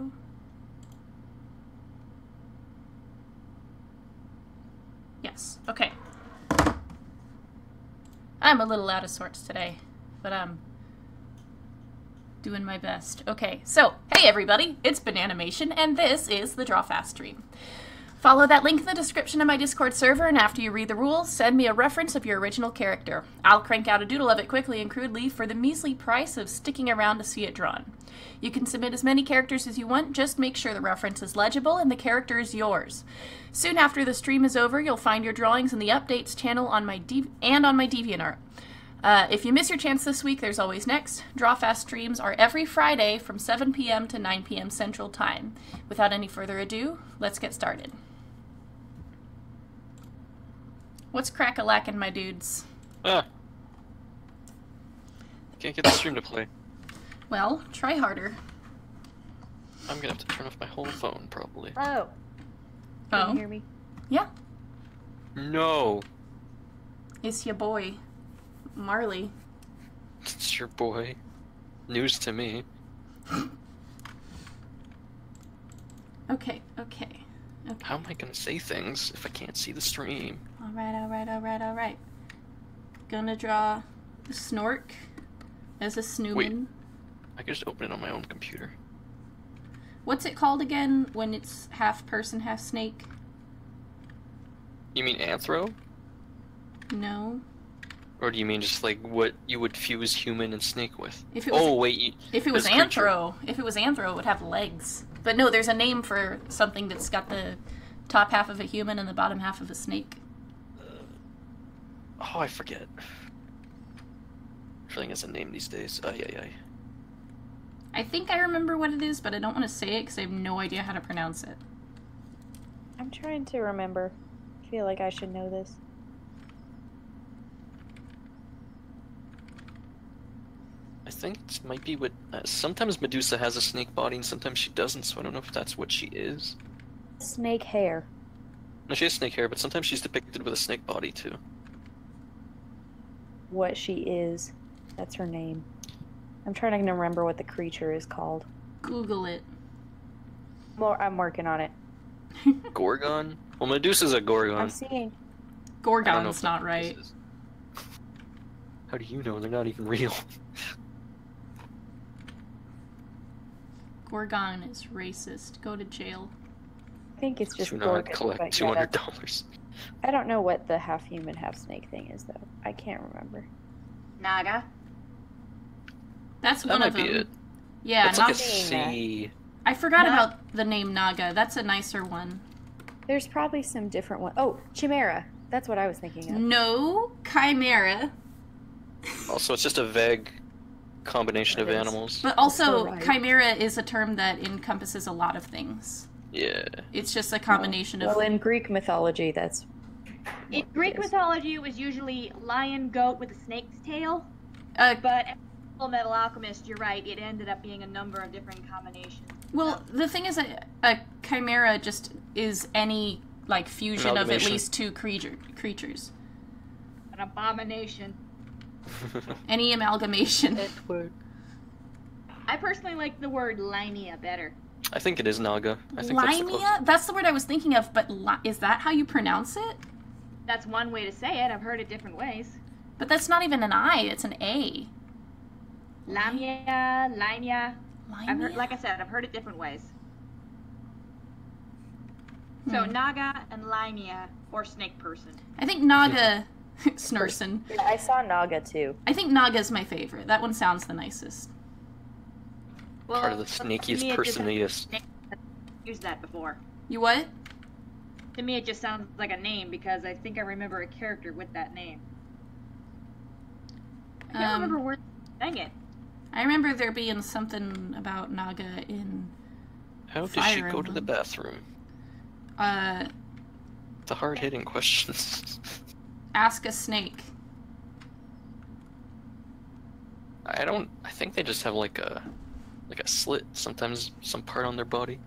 go. Yes, okay. I'm a little out of sorts today, but I'm doing my best. Okay, so, hey everybody, it's Bananimation, and this is the Draw Fast stream. Follow that link in the description of my Discord server, and after you read the rules, send me a reference of your original character. I'll crank out a doodle of it quickly and crudely for the measly price of sticking around to see it drawn. You can submit as many characters as you want, just make sure the reference is legible and the character is yours. Soon after the stream is over, you'll find your drawings in the updates channel on my DeviantArt. If you miss your chance this week, there's always next. Draw Fast streams are every Friday from 7 p.m. to 9 p.m. Central Time. Without any further ado, let's get started. What's crack-a-lackin', my dudes? Can't get the stream to play. Well, try harder. I'm gonna have to turn off my whole phone, probably. Oh. Can you hear me? Yeah. No! It's your boy, Marley. It's your boy. News to me. Okay. How am I gonna say things if I can't see the stream? Alright. Gonna draw Snork as a Snooman. Wait. I could just open it on my own computer. What's it called again when it's half person, half snake? You mean anthro? No. Or do you mean just like what you would fuse human and snake with? If it was, if it was this creature. anthro, it would have legs. But no, there's a name for something that's got the top half of a human and the bottom half of a snake. Oh, I forget. Everything has a name these days. Yeah. I think I remember what it is, but I don't want to say it because I have no idea how to pronounce it. I'm trying to remember. I feel like I should know this. I think it might be what... sometimes Medusa has a snake body and sometimes she doesn't, so I don't know if that's what she is. Snake hair. No, she has snake hair, but sometimes she's depicted with a snake body, too. What she is. That's her name. I'm trying to remember what the creature is called. Google it. Well, I'm working on it. Gorgon? Well, Medusa's a Gorgon. I'm seeing. Gorgon's not right. How do you know? They're not even real. Gorgon is racist. Go to jail. I think it's just Do not Gorgon, collect but $200. I don't know what the half human, half snake thing is, though. I can't remember. Naga? That's That one might of be them. it. Yeah, It's like a Naga. C. I forgot about the name Naga. That's a nicer one. There's probably some different one. Oh, Chimera. That's what I was thinking of. No, Chimera. Also, it's just a vague combination It of is. animals. But also, Still right. Chimera is a term that encompasses a lot of things. Yeah. It's just a combination of... Well, in Greek mythology, that's... In Greek mythology, it was usually lion, goat with a snake's tail. But in Full Metal Alchemist, you're right, it ended up being a number of different combinations. Well, the thing is, a chimera just is any, like, fusion of at Amalgamation. least two creatures. An abomination. Any amalgamation. I personally like the word Limea better. I think it is Naga. I think that's the closest. Limea? That's the word I was thinking of, but is that how you pronounce it? That's one way to say it. I've heard it different ways. But that's not even an I, it's an A. Lamia, Limea. I've heard, Limea? like I said, I've heard it different ways. So Naga and Limea, or snake person. I think Naga... Snurson. Yeah, I saw Naga, too. I think Naga's my favorite. That one sounds the nicest. Well, Part of the snakiest Limea just- personiest. I've used that before. You what? To me, it just sounds like a name because I think I remember a character with that name. I can't remember where. Dang it! I remember there being something about Naga in... How did Fire she go to the Emblem. bathroom? The hard-hitting questions. Ask a snake. I think they just have like a slit, sometimes some part on their body.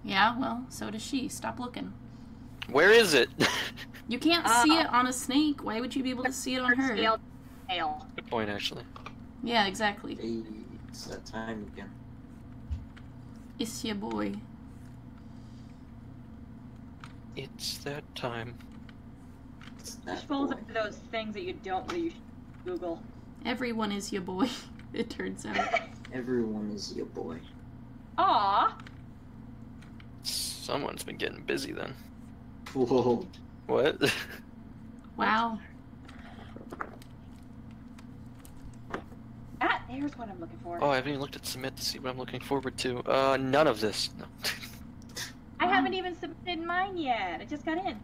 Yeah, well, so does she. Stop looking. Where is it? You can't see it on a snake. Why would you be able to see it on her? Scaled tail. Good point, actually. Yeah, exactly. Hey, it's that time again. It's your boy. It's that time. Which falls into those things that you don't really Google. Everyone is your boy, it turns out. Everyone is your boy. Aww. Someone's been getting busy then. Whoa. What? Wow. Ah, there's what I'm looking for. Oh, I haven't even looked at submit to see what I'm looking forward to. None of this. No. I haven't even submitted mine yet. I just got in.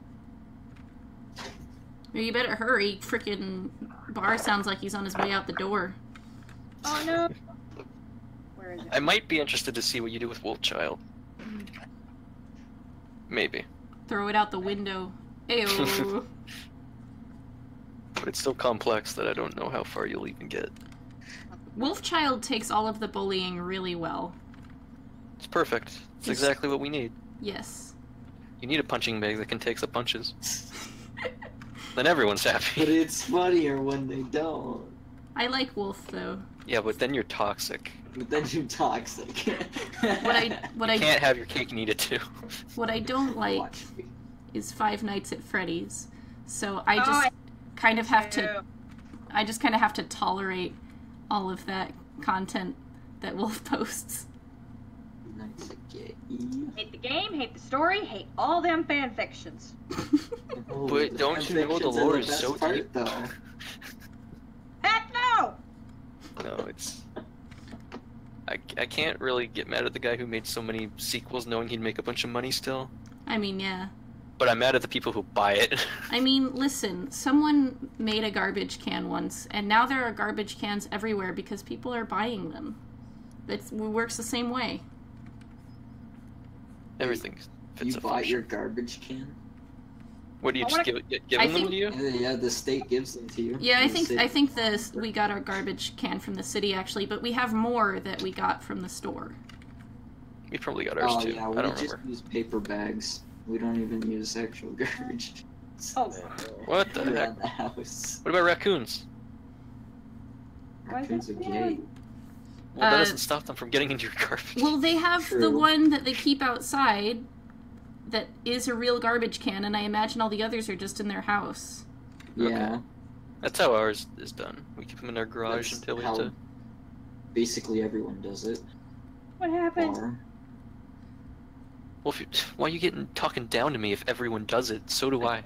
Well, you better hurry. Frickin' Bar sounds like he's on his way out the door. Oh no. Where is it? I might be interested to see what you do with Wolfchild. Maybe. Throw it out the window. Ayo. But it's so complex that I don't know how far you'll even get. Wolfchild takes all of the bullying really well. It's perfect. It's exactly what we need. Yes. You need a punching bag that can take the punches. Then everyone's happy. But it's funnier when they don't. I like Wolf though. Yeah, but then you're toxic. But then you're toxic. What I Can't have your cake and eat it too. What I don't like Watch me. is Five Nights at Freddy's. So I just kind of have to tolerate all of that content that Wolf posts. Nice again. Hate the game, hate the story, hate all them fan fictions. Oh, But the don't you know the fanfictions are lore the is best so part, deep? though. Heck no! No, it's... I can't really get mad at the guy who made so many sequels knowing he'd make a bunch of money still. I mean, yeah. But I'm mad at the people who buy it. I mean, listen, someone made a garbage can once, and now there are garbage cans everywhere because people are buying them. It works the same way. Everything fits You a bought function. your garbage can? What do you I just wanna- give I them think- to you? Yeah, the state gives them to you. Yeah, I The think city- we got our garbage can from the city actually, but we have more that we got from the store. We probably got ours Oh too. yeah, I we don't just remember. use paper bags. We don't even use actual garbage. Oh, What the heck? Around the house. What about raccoons? Why is Raccoons are it gay. Well, that Uh, doesn't stop them from getting into your garbage. Well, they have the True. one that they keep outside that is a real garbage can, and I imagine all the others are just in their house. Yeah. That's how ours is done. We keep them in our garage That's until we how have to. Basically everyone does it. what happened? Or Well, why are you talking down to me if everyone does it? So do I.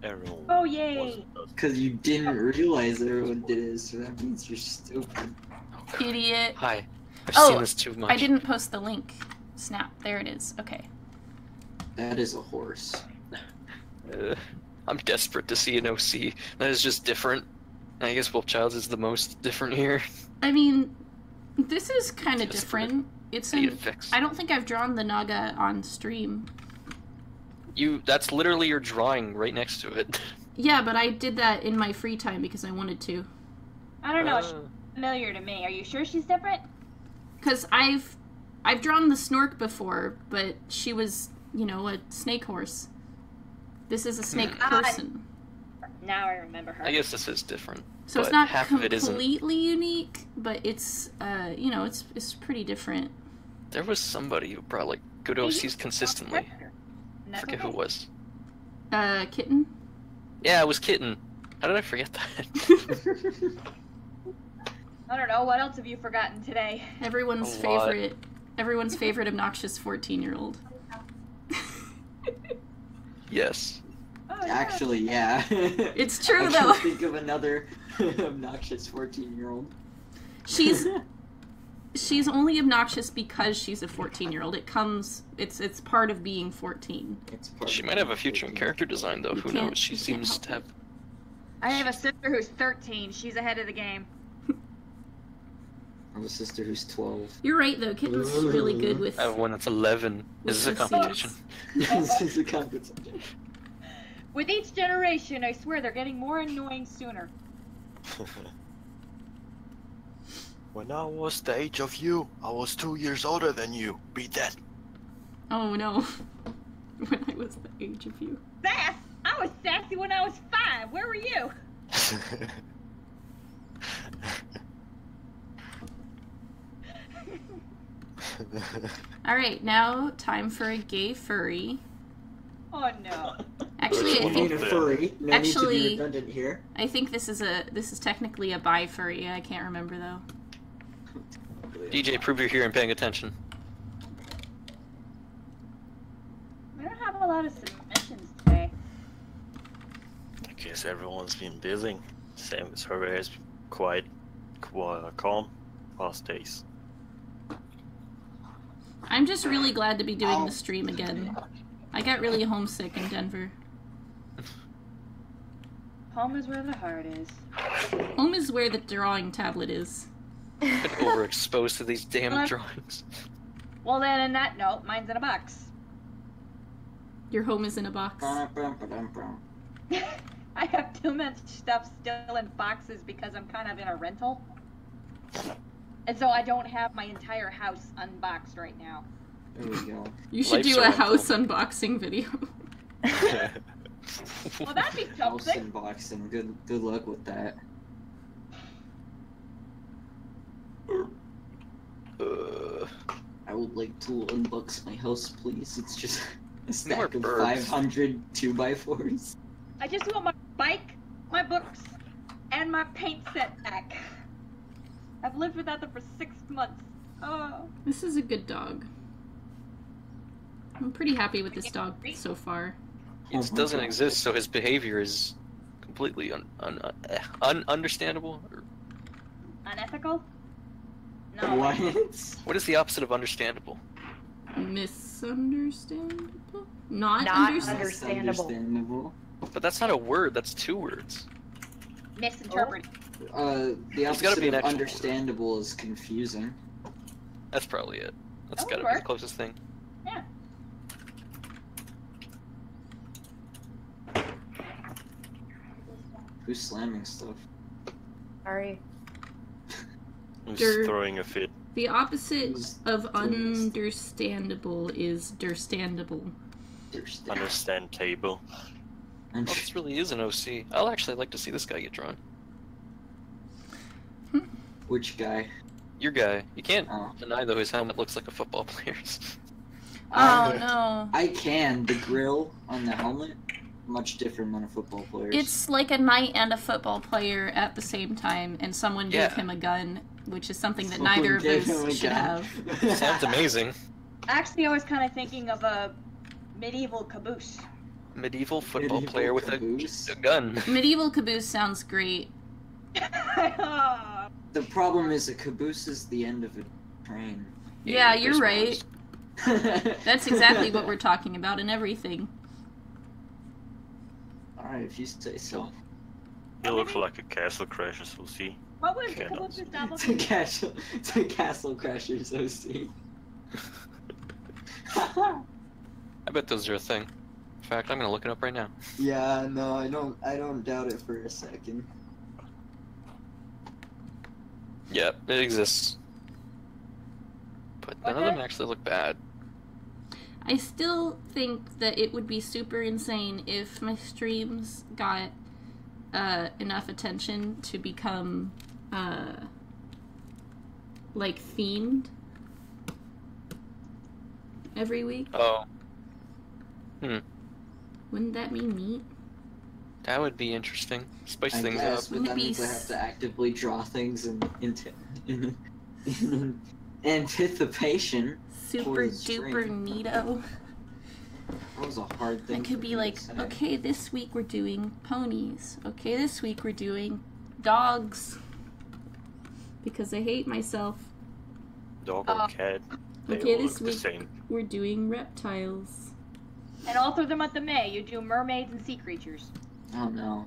Everyone Oh, yay. wasn't us. because you didn't realize everyone did it, so that means you're stupid. Idiot. Hi. I've Oh, seen this too much. I didn't post the link. Snap. There it is. Okay. That is a horse. I'm desperate to see an OC. That is just different. I guess Wolfchild's is the most different here. I mean, this is kind of Just different. It's I need a an, fix. I don't think I've drawn the Naga on stream. That's literally your drawing right next to it. Yeah, but I did that in my free time because I wanted to. I don't know. She's Uh, familiar to me. Are you sure she's different? Because I've drawn the Snork before, but she was, a snake horse. This is a snake Ah, person. Now I remember her. I guess this is different. So it's but not half of it isn't. completely unique, but it's, it's pretty different. There was somebody who brought like good Hey, OCs you- consistently. And that's Forget who it okay. was. Kitten? Yeah, it was Kitten. How did I forget that? I don't know. What else have you forgotten today? Everyone's A lot. favorite obnoxious 14-year-old. Yes. Oh, yeah. Actually, yeah. It's true, I though. can't think of another obnoxious 14-year-old. She's only obnoxious because she's a 14-year-old. It's part of being 14. It's part She of might have a being future in 14. character design though. You Who can't- knows? She you can't seems help to have. I have a sister who's 13. She's ahead of the game. I have a sister who's 12. You're right, though. Kitten's really good with... I have one that's 11. Is this a With competition? This is a competition. With each generation, I swear they're getting more annoying sooner. When I was the age of you, I was 2 years older than you. Beat that. Oh, no. When I was the age of you. Sass! I was sassy when I was 5. Where were you? Alright, now time for a gay furry. Oh no. Actually, I There's think Need a furry. No need to Actually- be redundant here. I think this is technically a bi furry. I can't remember though. DJ, prove you're here and paying attention. We don't have a lot of submissions today. I guess everyone's been busy. Same as her has been quite calm past days. I'm just really glad to be doing the stream again. I got really homesick in Denver. Home is where the heart is. Home is where the drawing tablet is. Been overexposed to these damn What? drawings. Well then, on that note, mine's in a box. Your home is in a box. I have too much stuff still in boxes because I'm kind of in a rental. And so I don't have my entire house unboxed right now. There we go. You should Life's do a a rental. house unboxing video. Well, that'd be House something. unboxing. Good luck with that. I would like to unbox my house, please. It's just a stack of birds. 500 2x4s. I just want my bike, my books, and my paint set back. I've lived without them for 6 months. Oh. This is a good dog. I'm pretty happy with this dog so far. It doesn't exist, so his behavior is completely understandable. Unethical? No. What? What is the opposite of understandable? Misunderstandable? Not Not understandable. Understandable. But that's not a word, that's 2 words. Misinterpreted. The gotta opposite be an of actual understandable is confusing. That's probably it. That's That gotta would be the work. closest thing. Yeah. Who's slamming stuff? Sorry. Who's Dur- throwing a fit? The opposite Who's of doing this? understandable is derstandable. Understand table. Oh, this really is an OC. I'll actually like to see this guy get drawn. Which guy? Your guy. You can't Oh. deny, though, his helmet looks like a football player's. Oh no. I can. The grill on the helmet, much different than a football player's. It's like a knight and a football player at the same time, and someone gave Yeah. him a gun, which is something that Someone neither of gave him a us should gun. have. Sounds amazing. Actually, I was kind of thinking of a medieval caboose. Medieval football Medieval player with caboose. a gun. Medieval caboose sounds great. The problem is a caboose is the end of a train. Yeah, you're there's right. That's exactly what we're talking about and everything. Alright, if you say so. You look like a castle crasher, so we'll see. What was Okay, no. caboose's double? It's a castle crashers OC. I bet those are a thing. In fact, I'm gonna look it up right now. Yeah, no, I don't doubt it for a second. Yep, it exists. But none of them actually look bad. I still think that it would be super insane if my streams got enough attention to become like themed every week. Oh, Wouldn't that be neat? that would be interesting. Spice I things guess, up. but that Maybe means I have to actively draw things in anticipation. Super Towards duper stream. neato. That was a hard thing. It could for be me to like, say. okay, this week we're doing ponies. Okay, this week we're doing dogs. Because I hate myself. Dog or cat? They Okay, all this look the week same. we're doing reptiles. And all through the month of May, you do mermaids and sea creatures. Oh no.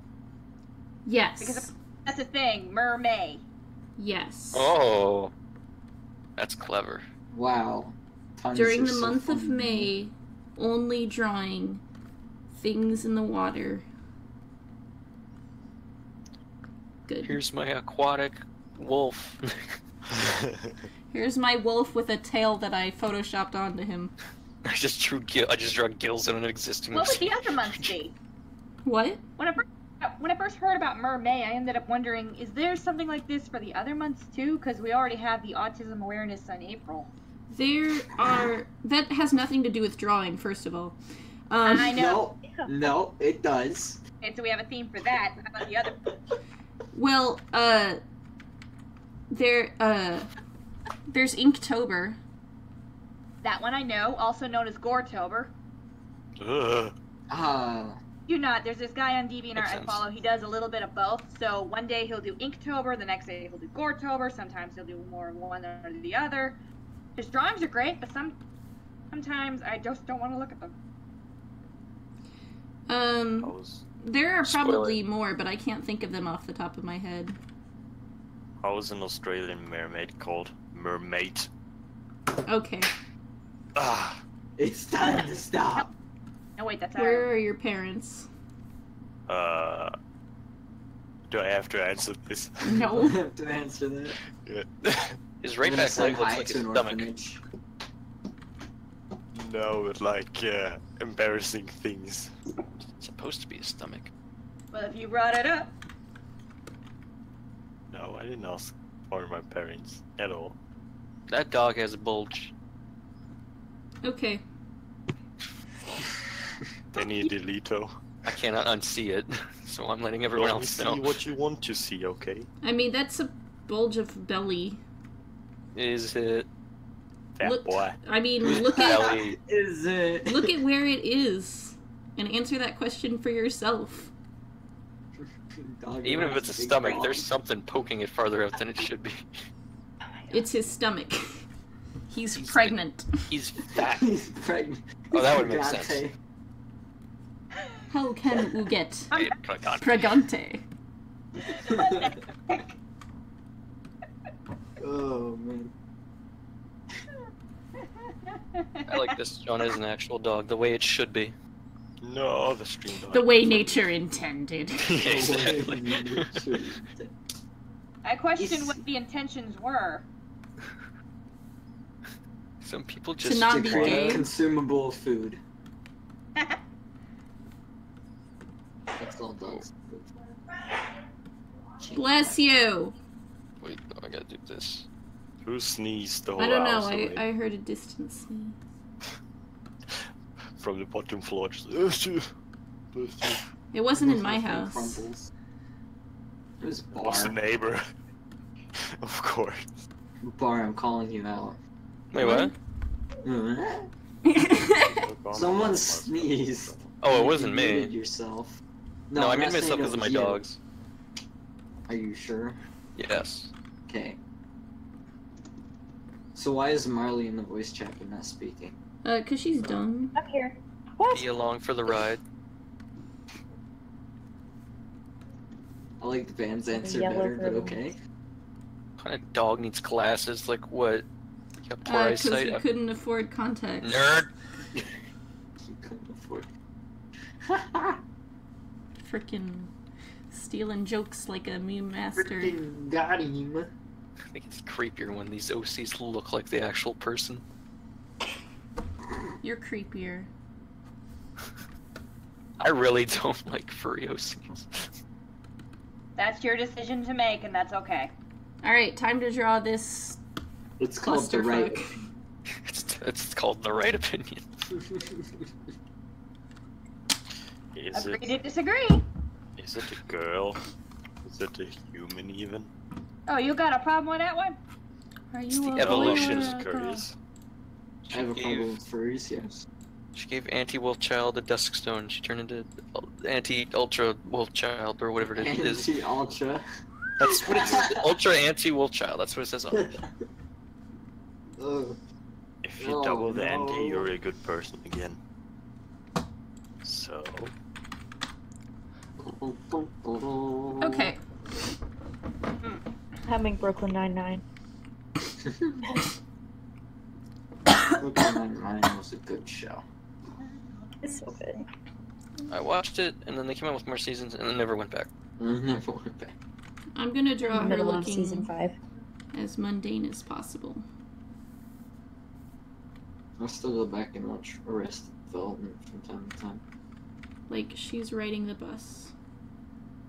Yes. Because that's the thing, mermay. Yes. Oh, that's clever. Wow. Puns During are the so month of fun. May, only drawing things in the water. Good. Here's my aquatic wolf. Here's my wolf with a tail that I photoshopped onto him. I just draw gills in an existing. What would the other months be? What? When I first heard about mermay, I ended up wondering, is there something like this for the other months too? Because we already have the autism awareness in April. That has nothing to do with drawing, first of all. I know. No, it does. Okay, so we have a theme for that. How about the other? Well, there's Inktober. That one I know, also known as Goretober. You not. There's this guy on DeviantArt I follow. He does a little bit of both. So one day he'll do Inktober, the next day he'll do Goretober. Sometimes he'll do more of one or the other. His drawings are great, but sometimes I just don't want to look at them. There are probably more, but I can't think of them off the top of my head. How is an Australian mermaid called? Mermaid. Okay. It's time to stop. No, wait, that's Where are your parents? Do I have to answer this? No. I have to answer that. Yeah. His right back leg looks like his stomach. Orphanage. No, but like, embarrassing things. It's supposed to be his stomach. Well, if you brought it up. No, I didn't ask for my parents at all. That dog has a bulge. Okay. Danny DeLito. I cannot unsee it, so I'm letting everyone Only else see know. what you want to see, okay? I mean, that's a bulge of belly. Is it? Fat boy. I mean, look at Belly. Is it? look at where it is, and answer that question for yourself. Even if it's a stomach, there's something poking it farther out than it should be. It's his stomach. He's pregnant. He's fat. He's pregnant. Oh, that would make sense. Pregante. How can you get Hey, God. pregante? Oh man. I like this John as an actual dog, the way it should be. No, the stream dog. The way nature intended. Exactly. I question what the intentions were. Some people To just not To be create gay. consumable food. That's all dogs. Bless you. Wait, no, I gotta do this. Who sneezed the whole I don't know. house away? I heard a distant sneeze. From the bottom floor. Just, It wasn't in my Nothing house. crumbles. It was was the Bar. neighbor. Of course. Bar, I'm calling you out. Wait, what? Someone sneezed. Oh, it You wasn't me. muted yourself. No, I I'm made not saying myself it because of my was you. dogs. Are you sure? Yes. Okay. So why is Marley in the voice chat but not speaking? 'Cause she's dumb. I'm here. What? Be along for the ride. I like the band's answer yellow better, but ribbon. okay. What kind of dog needs glasses? Like what? You got poor 'Cause eyesight? you couldn't afford contacts. Nerd! You couldn't afford. Frickin' stealing jokes like a meme master. Freaking got him. I think it's creepier when these OCs look like the actual person. You're creepier. I really don't like furry OCs. That's your decision to make, and that's okay. Alright, time to draw this It's called the right. clusterfuck. It's called the right opinion. Is Agree to it? disagree. Is it a girl? Is it a human even? Oh, you got a problem with that one? Are It's you the a evolution. boy Just or a girl? curious. I have a problem with furries, yes. She gave Anti-Wolfchild a Duskstone. She turned into Anti-Ultra Wolfchild, or whatever it is. Anti-ultra. That's what it says. Ultra Anti-Wolfchild. That's what it says on it. Ugh. If you Oh, double the no. anti, you're a good person again. So, Okay. Having Brooklyn Nine-Nine. Brooklyn Nine-Nine was a good show. It's so good. I watched it, and then they came out with more seasons, and then never went back. Never went back. I'm gonna draw her Middle of looking season 5. as mundane as possible. I'll still go back and watch Arrested Development from time to time. Like, she's riding the bus.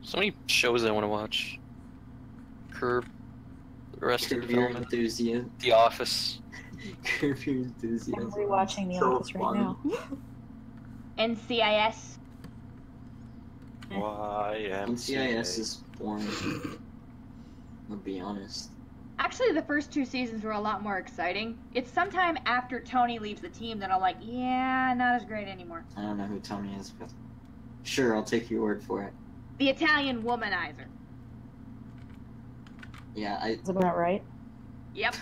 So many shows I want to watch. Curb, Arrested Curb Your Development, Enthusiasm. The Office. Curb Your Enthusiasm. I'm rewatching The So Office right funny. now. NCIS. NCIS is boring. I'll be honest. Actually, the first 2 seasons were a lot more exciting. It's sometime after Tony leaves the team that I'm like, yeah, not as great anymore. I don't know who Tony is, but sure, I'll take your word for it. The Italian womanizer. Yeah, Is about right? Yep.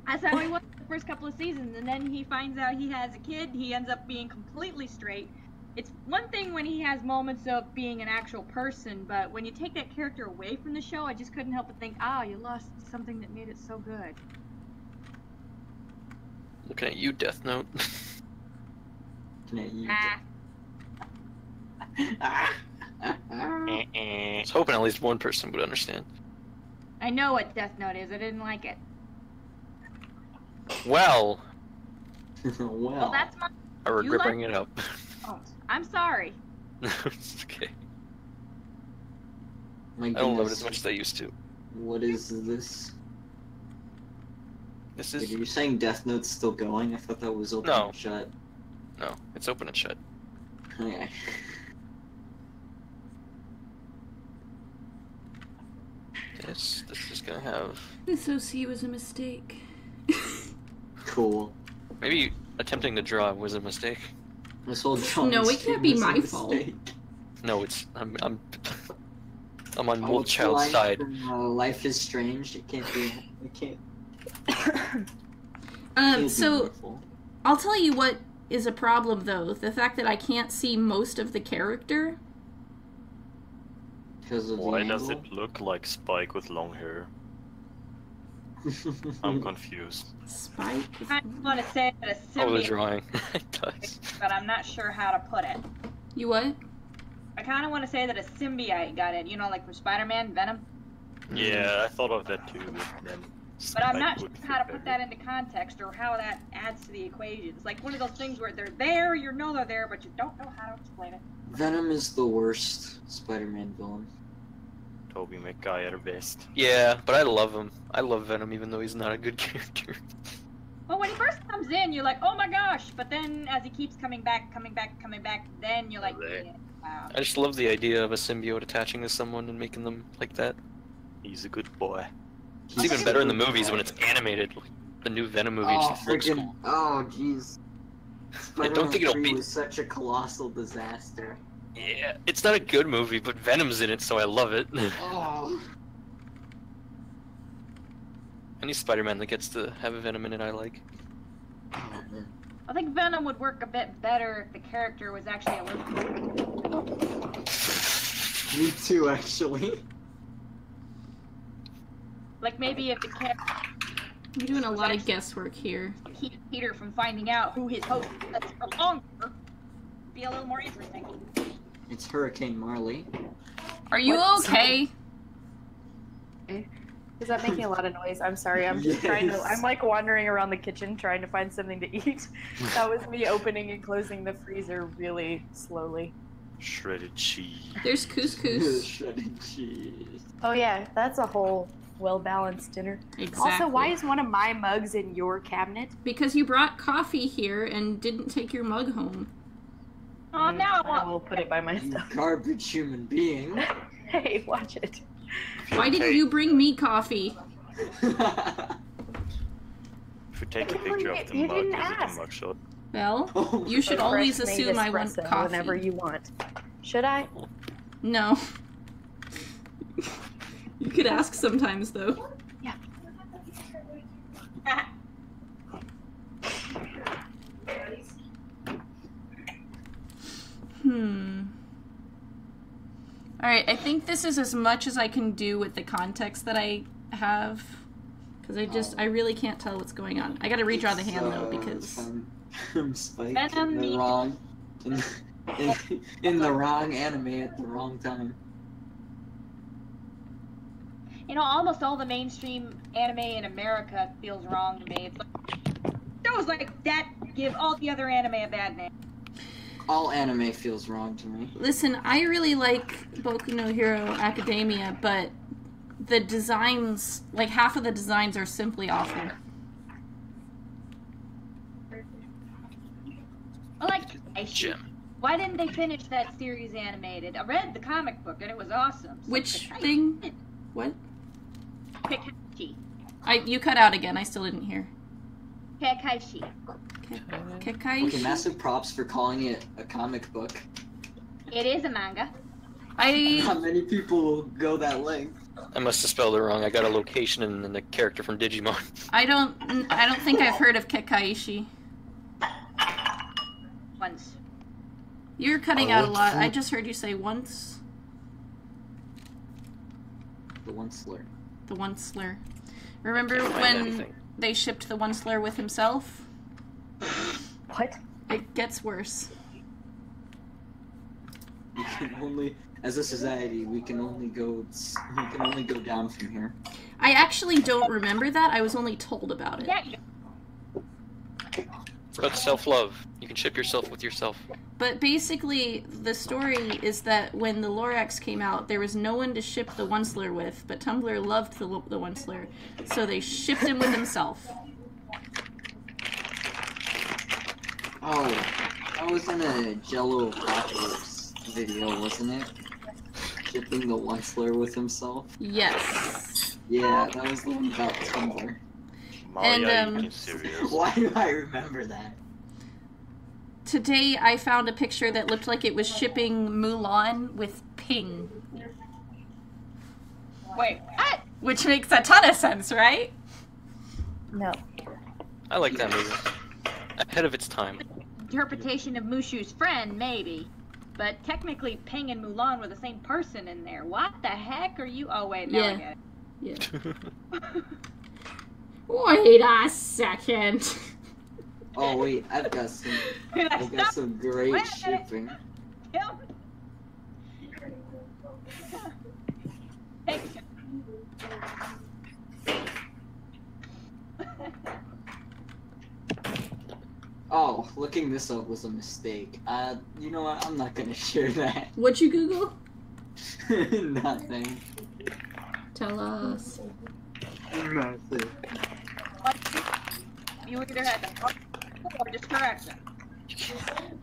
That's how he was the first couple of seasons, and then he finds out he has a kid. He ends up being completely straight. It's one thing when he has moments of being an actual person, but when you take that character away from the show, I just couldn't help but think, you lost something that made it so good. Looking at you, Death Note. I was hoping at least one person would understand. I know what Death Note is. I didn't like it. Well, Well, that's my... I regret like bringing it up. Oh, I'm sorry. It's okay. My I don't love it goodness. as much as I used to. What is this? This Wait, is are you saying Death Note's still going? I thought that was open No. and shut. no, it's open and shut. Okay. This is gonna have This OC was a mistake. Cool. maybe attempting to draw was a mistake. This whole drawing No, it scheme can't be is a my fault. mistake. No, it's I'm on Oh, Wolf it's Child's Life side. from, Life is Strange. It can't be. It can't. Be So beautiful. I'll tell you what is a problem though. The fact that I can't see most of the character. Because of Why the does angle? it look like Spike with long hair? I'm confused. Spike. I want to say that a Oh, the symbiote, drawing. It does. but I'm not sure how to put it. You what? I kind of want to say that a symbiote got it. You know, like from Spider-Man, Venom. Yeah, I thought of that too, but then. But I'm Spike not would sure fit how to put better. that into context or how that adds to the equation. It's like one of those things where they're there, you know they're there, but you don't know how to explain it. Venom is the worst Spider-Man villain. Tobey Maguire at her best. Yeah, but I love him. I love Venom even though he's not a good character. Well, when he first comes in, you're like, oh my gosh, but then as he keeps coming back, then you're like, Right. yeah, wow. I just love the idea of a symbiote attaching to someone and making them like that. He's a good boy. It's even better in the movies when it's animated. Like the new Venom movie Oh, just looks freaking! cool. Oh, jeez. I don't think it'll 3 be. was such a colossal disaster. Yeah, it's not a good movie, but Venom's in it, so I love it. Oh. Any Spider-Man that gets to have a Venom in it, I like. Oh, man. I think Venom would work a bit better if the character was actually a little... Me too, actually. Like maybe if the character You're doing a lot of guesswork here. keep Peter from finding out who his host is for longer, be a little more interesting. It's Hurricane Marley. Are you What? okay? Is that making a lot of noise? I'm sorry. I'm just trying to. Yes. I'm like wandering around the kitchen trying to find something to eat. That was me opening and closing the freezer really slowly. Shredded cheese. There's couscous. Shredded cheese. Oh yeah, that's a whole well-balanced dinner. Exactly. Also, why is one of my mugs in your cabinet? Because you brought coffee here and didn't take your mug home. Oh, now I I want... will put it by my You stuff. garbage human being. Hey, watch it. Why didn't you bring me coffee? If you take a picture of the You mug, didn't is it a ask. mugshot? Well, Oh, you should A always fresh-made assume I want espresso coffee. whenever you want. Should I? No. You could ask sometimes, though. Alright, I think this is as much as I can do with the context that I have. Because I really can't tell what's going on. I gotta redraw the hand, though, because... I'm Spike Venom in the needs- wrong... In the wrong anime at the wrong time. You know, almost all the mainstream anime in America feels wrong to me. It's like, shows like that give all the other anime a bad name. All anime feels wrong to me. Listen, I really like Boku no Hero Academia, but the designs, like half of the designs are simply awful. Gem. Why didn't they finish that series animated? I read the comic book and it was awesome. So Which Kakashi. thing? What? Kakashi. You cut out again. I still didn't hear. Kakashi. Kekai. Okay, massive props for calling it a comic book. It is a manga. Not many people go that length. I must have spelled it wrong. I got a location and then the character from Digimon. I don't think I've heard of Kekaishi. Once. You're cutting out a lot. I just heard you say once. The one slur. The one slur. Remember Can't find when anything. they shipped the one slur with himself? What? It gets worse. We can only, as a society, we can only go down from here. I actually don't remember that. I was only told about it. Yeah. It's about self-love. You can ship yourself with yourself. But basically, the story is that when the Lorax came out, there was no one to ship the one slur with, but Tumblr loved the one slur, so they shipped him with himself. Oh, that was in a Jello Apocalypse video, wasn't it? Shipping the one slur with himself. Yes. Yeah, that was the one about Tumblr. And, Are you serious? Why do I remember that? Today I found a picture that looked like it was shipping Mulan with Ping. Wait, what? Which makes a ton of sense, right? No. I like that movie. Ahead of its time. Interpretation of Mushu's friend, maybe. But technically, Ping and Mulan were the same person in there. What the heck are you? Oh, wait, now I get it. Yeah. Wait a second. Oh wait, I've got some great Wait a minute. shipping. Kill me. Oh, looking this up was a mistake. You know what? I'm not gonna share that. What'd you Google? Nothing. Tell us. Nothing. You either had to or just correct them.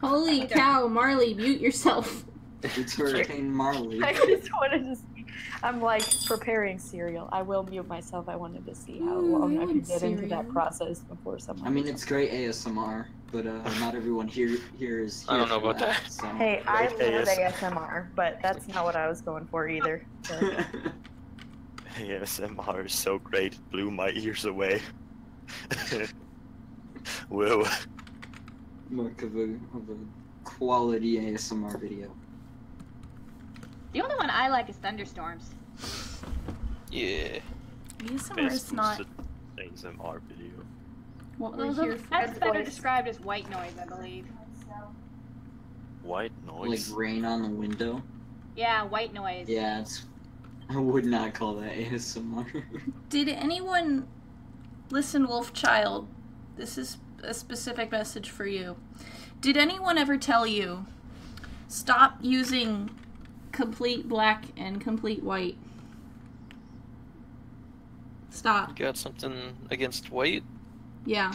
Holy cow, Marley, mute yourself. It's Hurricane Marley. I just wanted to see. I'm like preparing cereal. I will mute myself. I wanted to see how long I could get into that cereal. process before someone. I mean, it's great ASMR, but not everyone here is. I don't know here for about that. So. Hey, I Great love AS. ASMR, but that's not what I was going for either. So. ASMR is so great, it blew my ears away. Whoa. Mark of a quality ASMR video. The only one I like is thunderstorms. Yeah. ASMR is Best not ASMR video. what we're here for. That's better described as white noise, I believe. White Like noise. rain on the window. Yeah, white noise. Yeah, it's. I would not call that ASMR. Did anyone listen, Wolfchild? This is a specific message for you. Did anyone ever tell you stop using complete black and complete white? Stop. You got something against white? Yeah.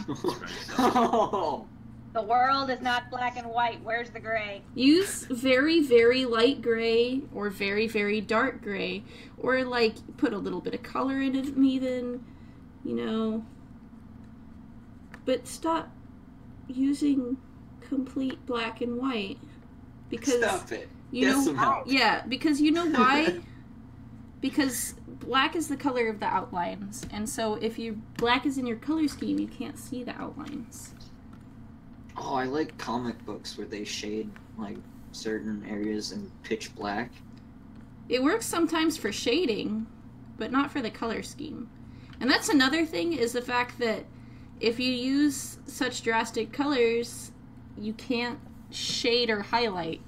Oh. The world is not black and white. Where's the gray? Use very, very light gray or very, very dark gray. Or, like, put a little bit of color in it even, you know. But stop using complete black and white. Because, Stop it. you Get know, some help. yeah, because you know why? Because black is the color of the outlines. And so if black is in your color scheme, you can't see the outlines. Oh, I like comic books where they shade like certain areas in pitch black. It works sometimes for shading, but not for the color scheme. And that's another thing, is the fact that if you use such drastic colors, you can't shade or highlight,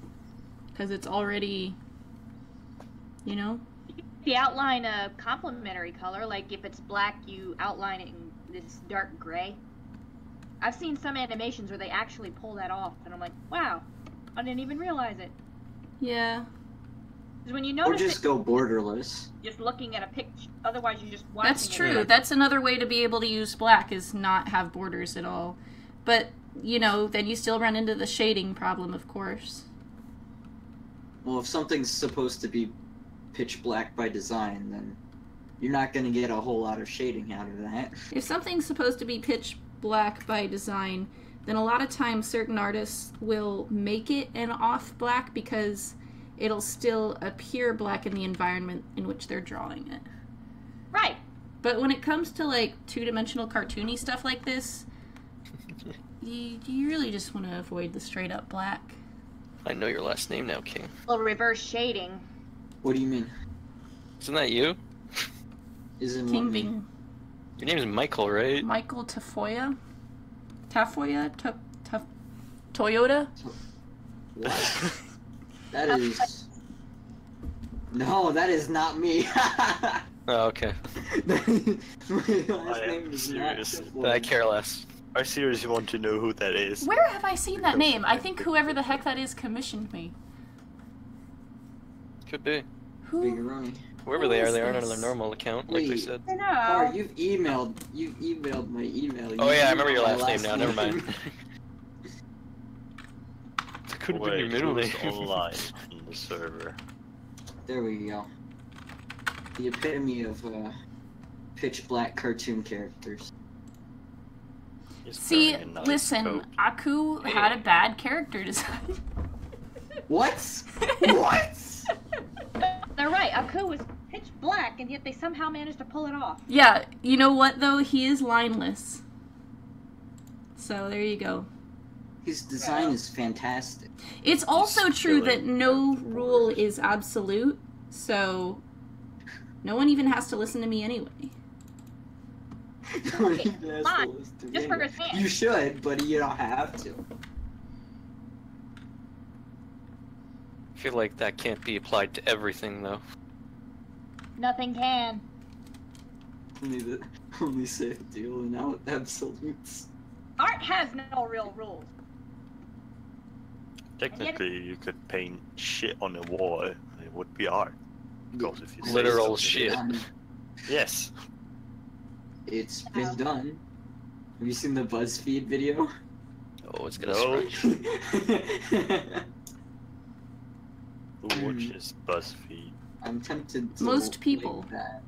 because it's already, you know? The outline a complementary color, like if it's black, you outline it in this dark gray. I've seen some animations where they actually pull that off, and I'm like, wow, I didn't even realize it. Yeah. Because when you Or notice just it, go borderless. just looking at a picture, otherwise you just watching That's it. true. That's another way to be able to use black, is not have borders at all. But you know, then you still run into the shading problem, of course. Well, if something's supposed to be pitch black by design, then you're not going to get a whole lot of shading out of that. If something's supposed to be pitch black by design, then a lot of times certain artists will make it an off black because it'll still appear black in the environment in which they're drawing it. Right. But when it comes to like two-dimensional cartoony stuff like this, you really just want to avoid the straight up black. I know your last name now, King. A little reverse shading. What do you mean? Isn't that you? Isn't King what being Your name is Michael, right? Michael Tafoya? Toyota? What? That is... No, that is not me. Oh, okay. My last I name am is serious. not I care less. I seriously want to know who that is. Where have I seen that name? I think whoever the heck that is commissioned me. Could be. Who? Biggeroni. Whoever Who they are, is they aren't on this? their normal account, like they Wait. said. I know. Bar, you've emailed my email. Oh You yeah, I remember your my last name now, never mind. It could have been your Wait, middle who's name. online on the server. There we go. The epitome of pitch black cartoon characters. He's See, wearing a nice listen, coat. Aku had a bad character design. What? What? They're right. Aku was pitch black, and yet they somehow managed to pull it off. Yeah, you know what though? He is lineless. So there you go. His design is fantastic. It's also true that killing no them rule forward. is absolute, so no one even has to listen to me anyway. Don't even ask fine. the list to Just for me. his hand. You should, but you don't have to. I feel like that can't be applied to everything, though. Nothing can. Only safe deal and out absolutes. Art has no real rules. Technically, you could paint shit on a wall. It would be art. Because if you say Literal something- shit. Yes. It's been done. Have you seen the BuzzFeed video? Oh, it's gonna No. scratch. Who watches BuzzFeed? I'm tempted to. Most like people. that.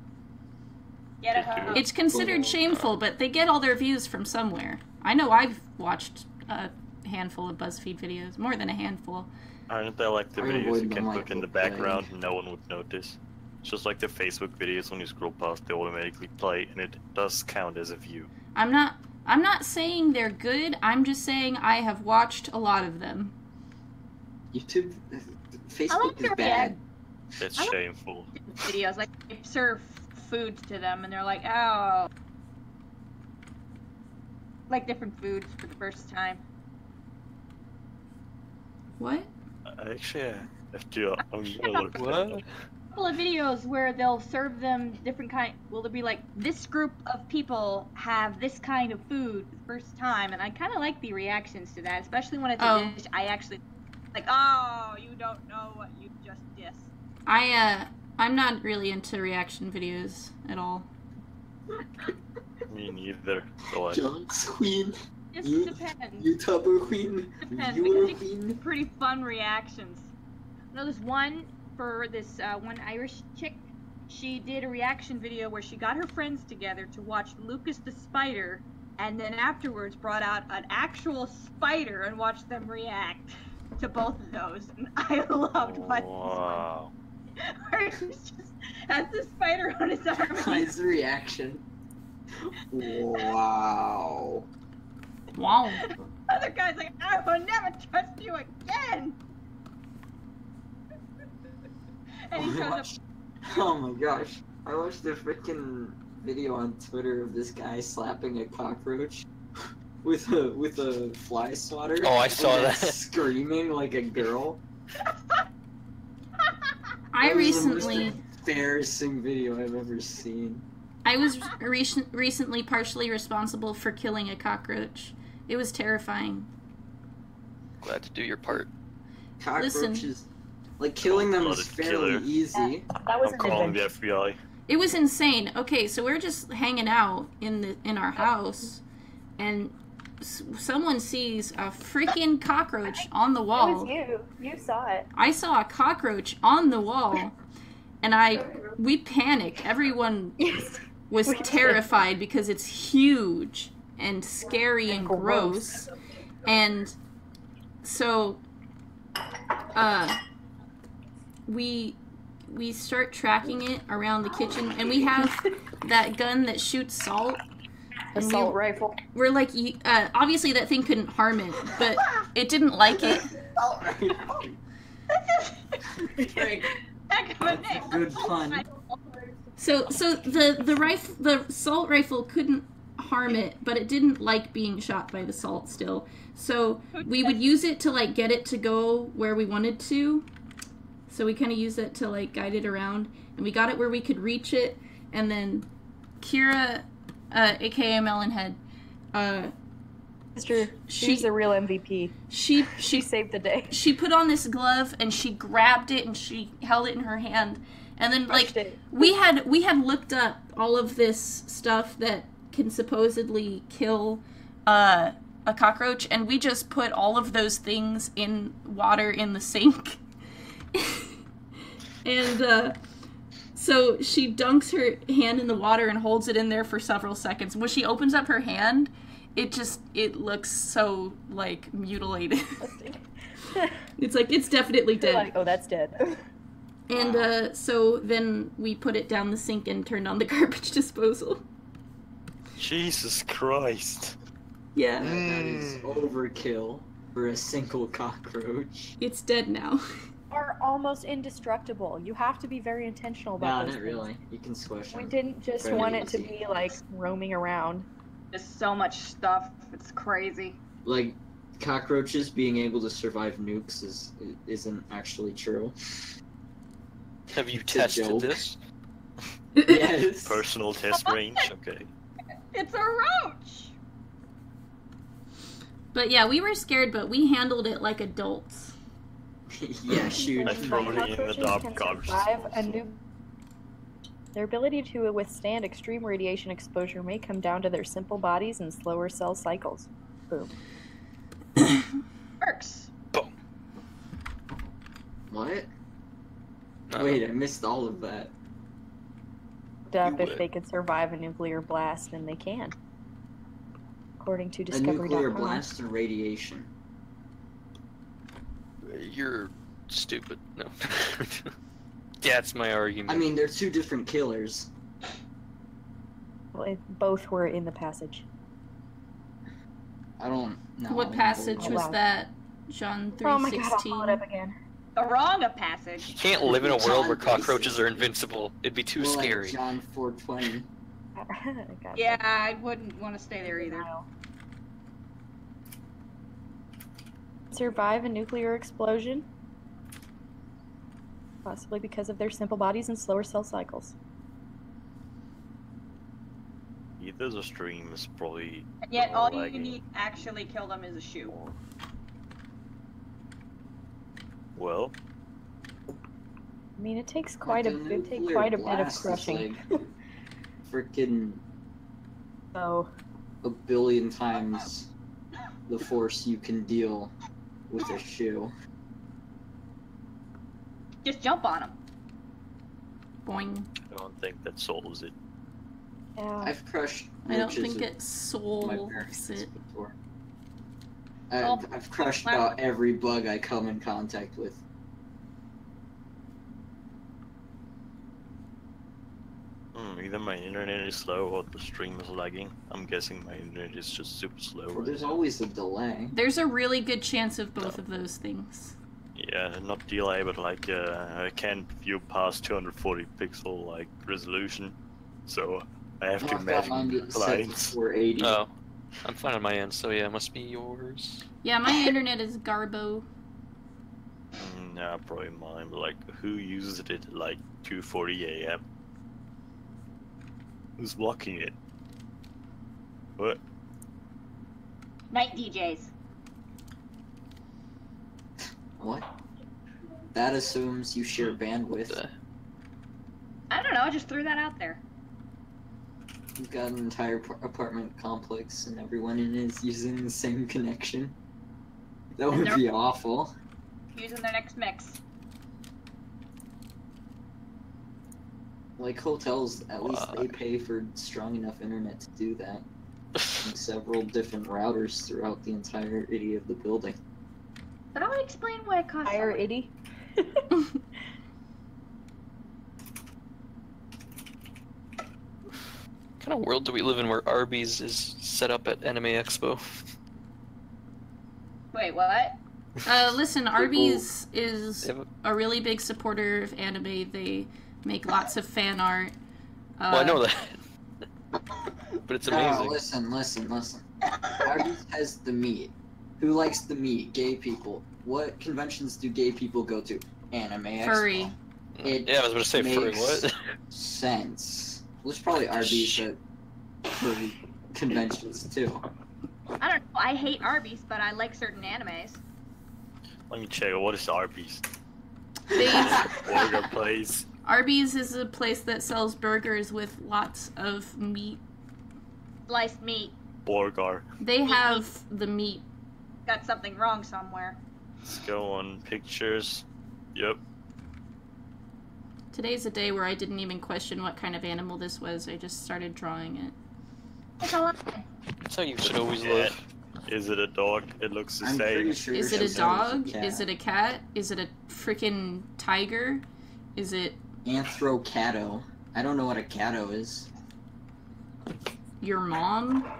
Get it They do. home. It's considered shameful, but they get all their views from somewhere. I know I've watched a handful of BuzzFeed videos, more than a handful. Aren't there like the I videos avoid you can them put in the like the background and no one would notice? It's just like the Facebook videos when you scroll past, they automatically play, and it does count as a view. I'm not saying they're good. I'm just saying I have watched a lot of them. YouTube, I Facebook like is their bad. That's I like- shameful. Videos like they serve food to them, and they're like, oh, like different foods for the first time. What? Actually, I have to. I'm gonna look What? that up. Couple of videos where they'll serve them different kind. Well, they'll be like, this group of people have this kind of food for the first time, and I kind of like the reactions to that, especially when it's Oh. a dish I actually like. Oh, you don't know what you just dissed. I'm not really into reaction videos at all. Me neither. So I, John's Queen, Just You- depends. YouTuber Queen, Depends. viewer Because you Queen. get pretty fun reactions. No, there's one for this one Irish chick. She did a reaction video where she got her friends together to watch Lucas the Spider, and then afterwards brought out an actual spider and watched them react to both of those. And I loved watching wow. where he just has the spider on his arm. and he's His reaction. Wow. Wow. other guy's like, I will never trust you again. And he shows up. Oh my gosh. I watched a freaking video on Twitter of this guy slapping a cockroach with a fly swatter. Oh, I saw and then that. Screaming like a girl. I That was the most recently embarrassing video I've ever seen. I was recently partially responsible for killing a cockroach. It was terrifying. Glad to do your part. Cockroaches, like killing them is Blooded fairly killer. easy. That was I'm an calling the adventure. FBI. It was insane. Okay, so we're just hanging out in our house, and someone sees a freaking cockroach on the It wall. was you. You saw it. I saw a cockroach on the wall, and we panicked. Everyone Yes. was We did. terrified because it's huge and scary and gross. And so, we start tracking it around the kitchen, and we have that gun that shoots salt. And Assault rifle. we're like, obviously that thing couldn't harm it, but it didn't like it. Heck of a name. Good pun. So the salt rifle couldn't harm it, but it didn't like being shot by the salt still. So we would use it to like get it to go where we wanted to. So we kind of used it to like guide it around, and we got it where we could reach it. And then Kira, aka Melonhead, She's the real MVP. she She saved the day. she put on this glove and she grabbed it and she held it in her hand, and then Crushed like it. we had looked up all of this stuff that can supposedly kill a cockroach, and we just put all of those things in water in the sink. And so she dunks her hand in the water and holds it in there for several seconds. When she opens up her hand, it looks so like mutilated. It's like it's definitely dead. Like, oh, that's dead. And so then we put it down the sink and turned on the garbage disposal. Jesus Christ. Yeah, That is overkill for a single cockroach. it's dead now. Are almost indestructible. You have to be very intentional about No, those not things. really. You can squish them. We didn't just Very want it to easy. be like roaming around. There's so much stuff. It's crazy. Like, cockroaches being able to survive nukes isn't actually true. Have you It's a tested joke. this? Yes. Personal test range? Okay. It's a roach. But yeah, we were scared, but we handled it like adults. Yeah, shoot. I throw it in the dark Can garbage survive a disposal. nuke. Their ability to withstand extreme radiation exposure may come down to their simple bodies and slower cell cycles. Boom. Works. What? No. Wait, I missed all of that. Looked up You if would. they could survive a nuclear blast, and they can. According to A Discovery.com. nuclear blast and radiation. You're stupid. No. That's my argument. I mean, they're two different killers. Well, both were in the passage. I don't know. What passage was wow. that? John Oh my god, I'll 3:16. pull it up again. The wrong of passage. you can't live in a world where John cockroaches are invincible. It'd be too More scary. Like John 420. God, Yeah, I wouldn't want to stay there either. Survive a nuclear explosion, possibly because of their simple bodies and slower cell cycles. Either the stream is probably. And yet, all you lagging. need to actually kill them is a shoe. Well, I mean, it takes quite a bit of crushing. Like, freaking So, a billion times the force you can deal with a shoe. Just jump on them. Boing. I don't think that solves it. yeah. I've crushed I don't roaches think with it my solves parents it. before. Oh, I've crushed wow. about every bug I come in contact with. Either my internet is slow or the stream is lagging. I'm guessing my internet is just super slow. Well, right there's now. always a delay. There's a really good chance of both of those things. Yeah, not delay, but like I can't view past 240 pixel like resolution, so I have to I've got mine imagine set to lines. 480. Oh, I'm fine on my end, so yeah, it must be yours. Yeah, my internet is garbo. Nah, probably mine. But like, who uses it at like 2:40 a.m.? Who's blocking it? What? Night DJs. What? That assumes you share bandwidth. The- I don't know, I just threw that out there. You've got an entire apartment complex and everyone in it is using the same connection. That And would they're- be awful. Using their next mix. Like hotels, at least they pay for strong enough internet to do that. And several different routers throughout the entirety of the building. That would explain why it costs. Hire Itty. What kind of world do we live in where Arby's is set up at Anime Expo? Wait, what? Listen, Arby's is They have a- a really big supporter of anime. They make lots of fan art. Well, I know that. But it's amazing. Oh, listen. Arby's has the meat. Who likes the meat? Gay people. What conventions do gay people go to? Anime Expo. Furry. It Yeah, I was going to say furry, makes what? sense. Well, there's probably Arby's at furry conventions too. I don't know. I hate Arby's, but I like certain animes. Let me check. What is Arby's? They, Burger place. Arby's is a place that sells burgers with lots of meat. Sliced meat. Burger. They have the meat. Got something wrong somewhere. Let's go on pictures. Yep. Today's a day where I didn't even question what kind of animal this was. I just started drawing it. It's a lot. That's how you should always Yeah. live. Is it a dog? It looks the I'm same. pretty sure Is it she a said dog? cat. Is it a cat? Is it a freaking tiger? Is it Anthrocato. I don't know what a cato is. your mom?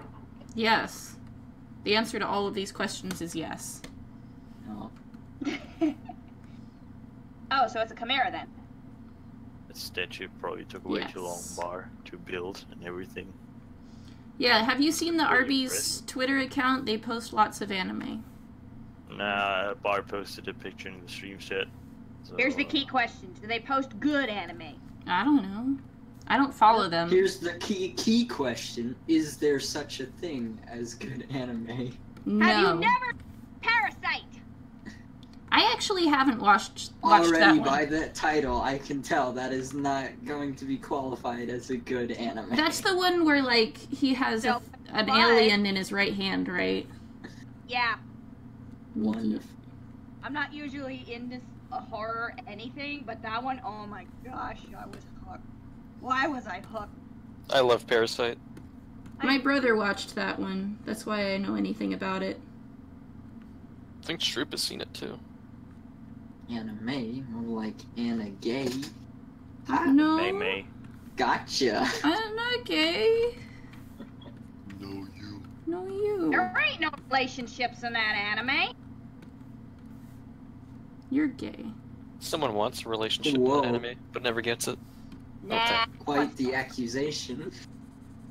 Yes. The answer to all of these questions is yes. No. Oh, so it's a chimera then. That statue probably took way too long Yes. bar to build and everything. Yeah, have you seen the Really Arby's impressive. Twitter account? They post lots of anime. Nah, Bar posted a picture in the stream chat. So, Here's the key questions. Do they post good anime? I don't know. I don't follow them. Here's the key question: is there such a thing as good anime? No. Have you never Parasite? I actually haven't watched that Already one. by that title, I can tell that is not going to be qualified as a good anime. That's the one where, like, he has So, an what? alien in his right hand, right? Yeah. Wonderful. I'm not usually into horror anything, but that one, oh my gosh, I was hooked. Why was I hooked? I love Parasite. My brother watched that one. That's why I know anything about it. I think Stroop has seen it too. Anime, more like Anna Gay. No. May May. Gotcha. I'm not gay. No, you. No, you. There ain't no relationships in that anime. You're gay. Someone wants a relationship Whoa. in anime, but never gets it. Nah. Quite the accusation.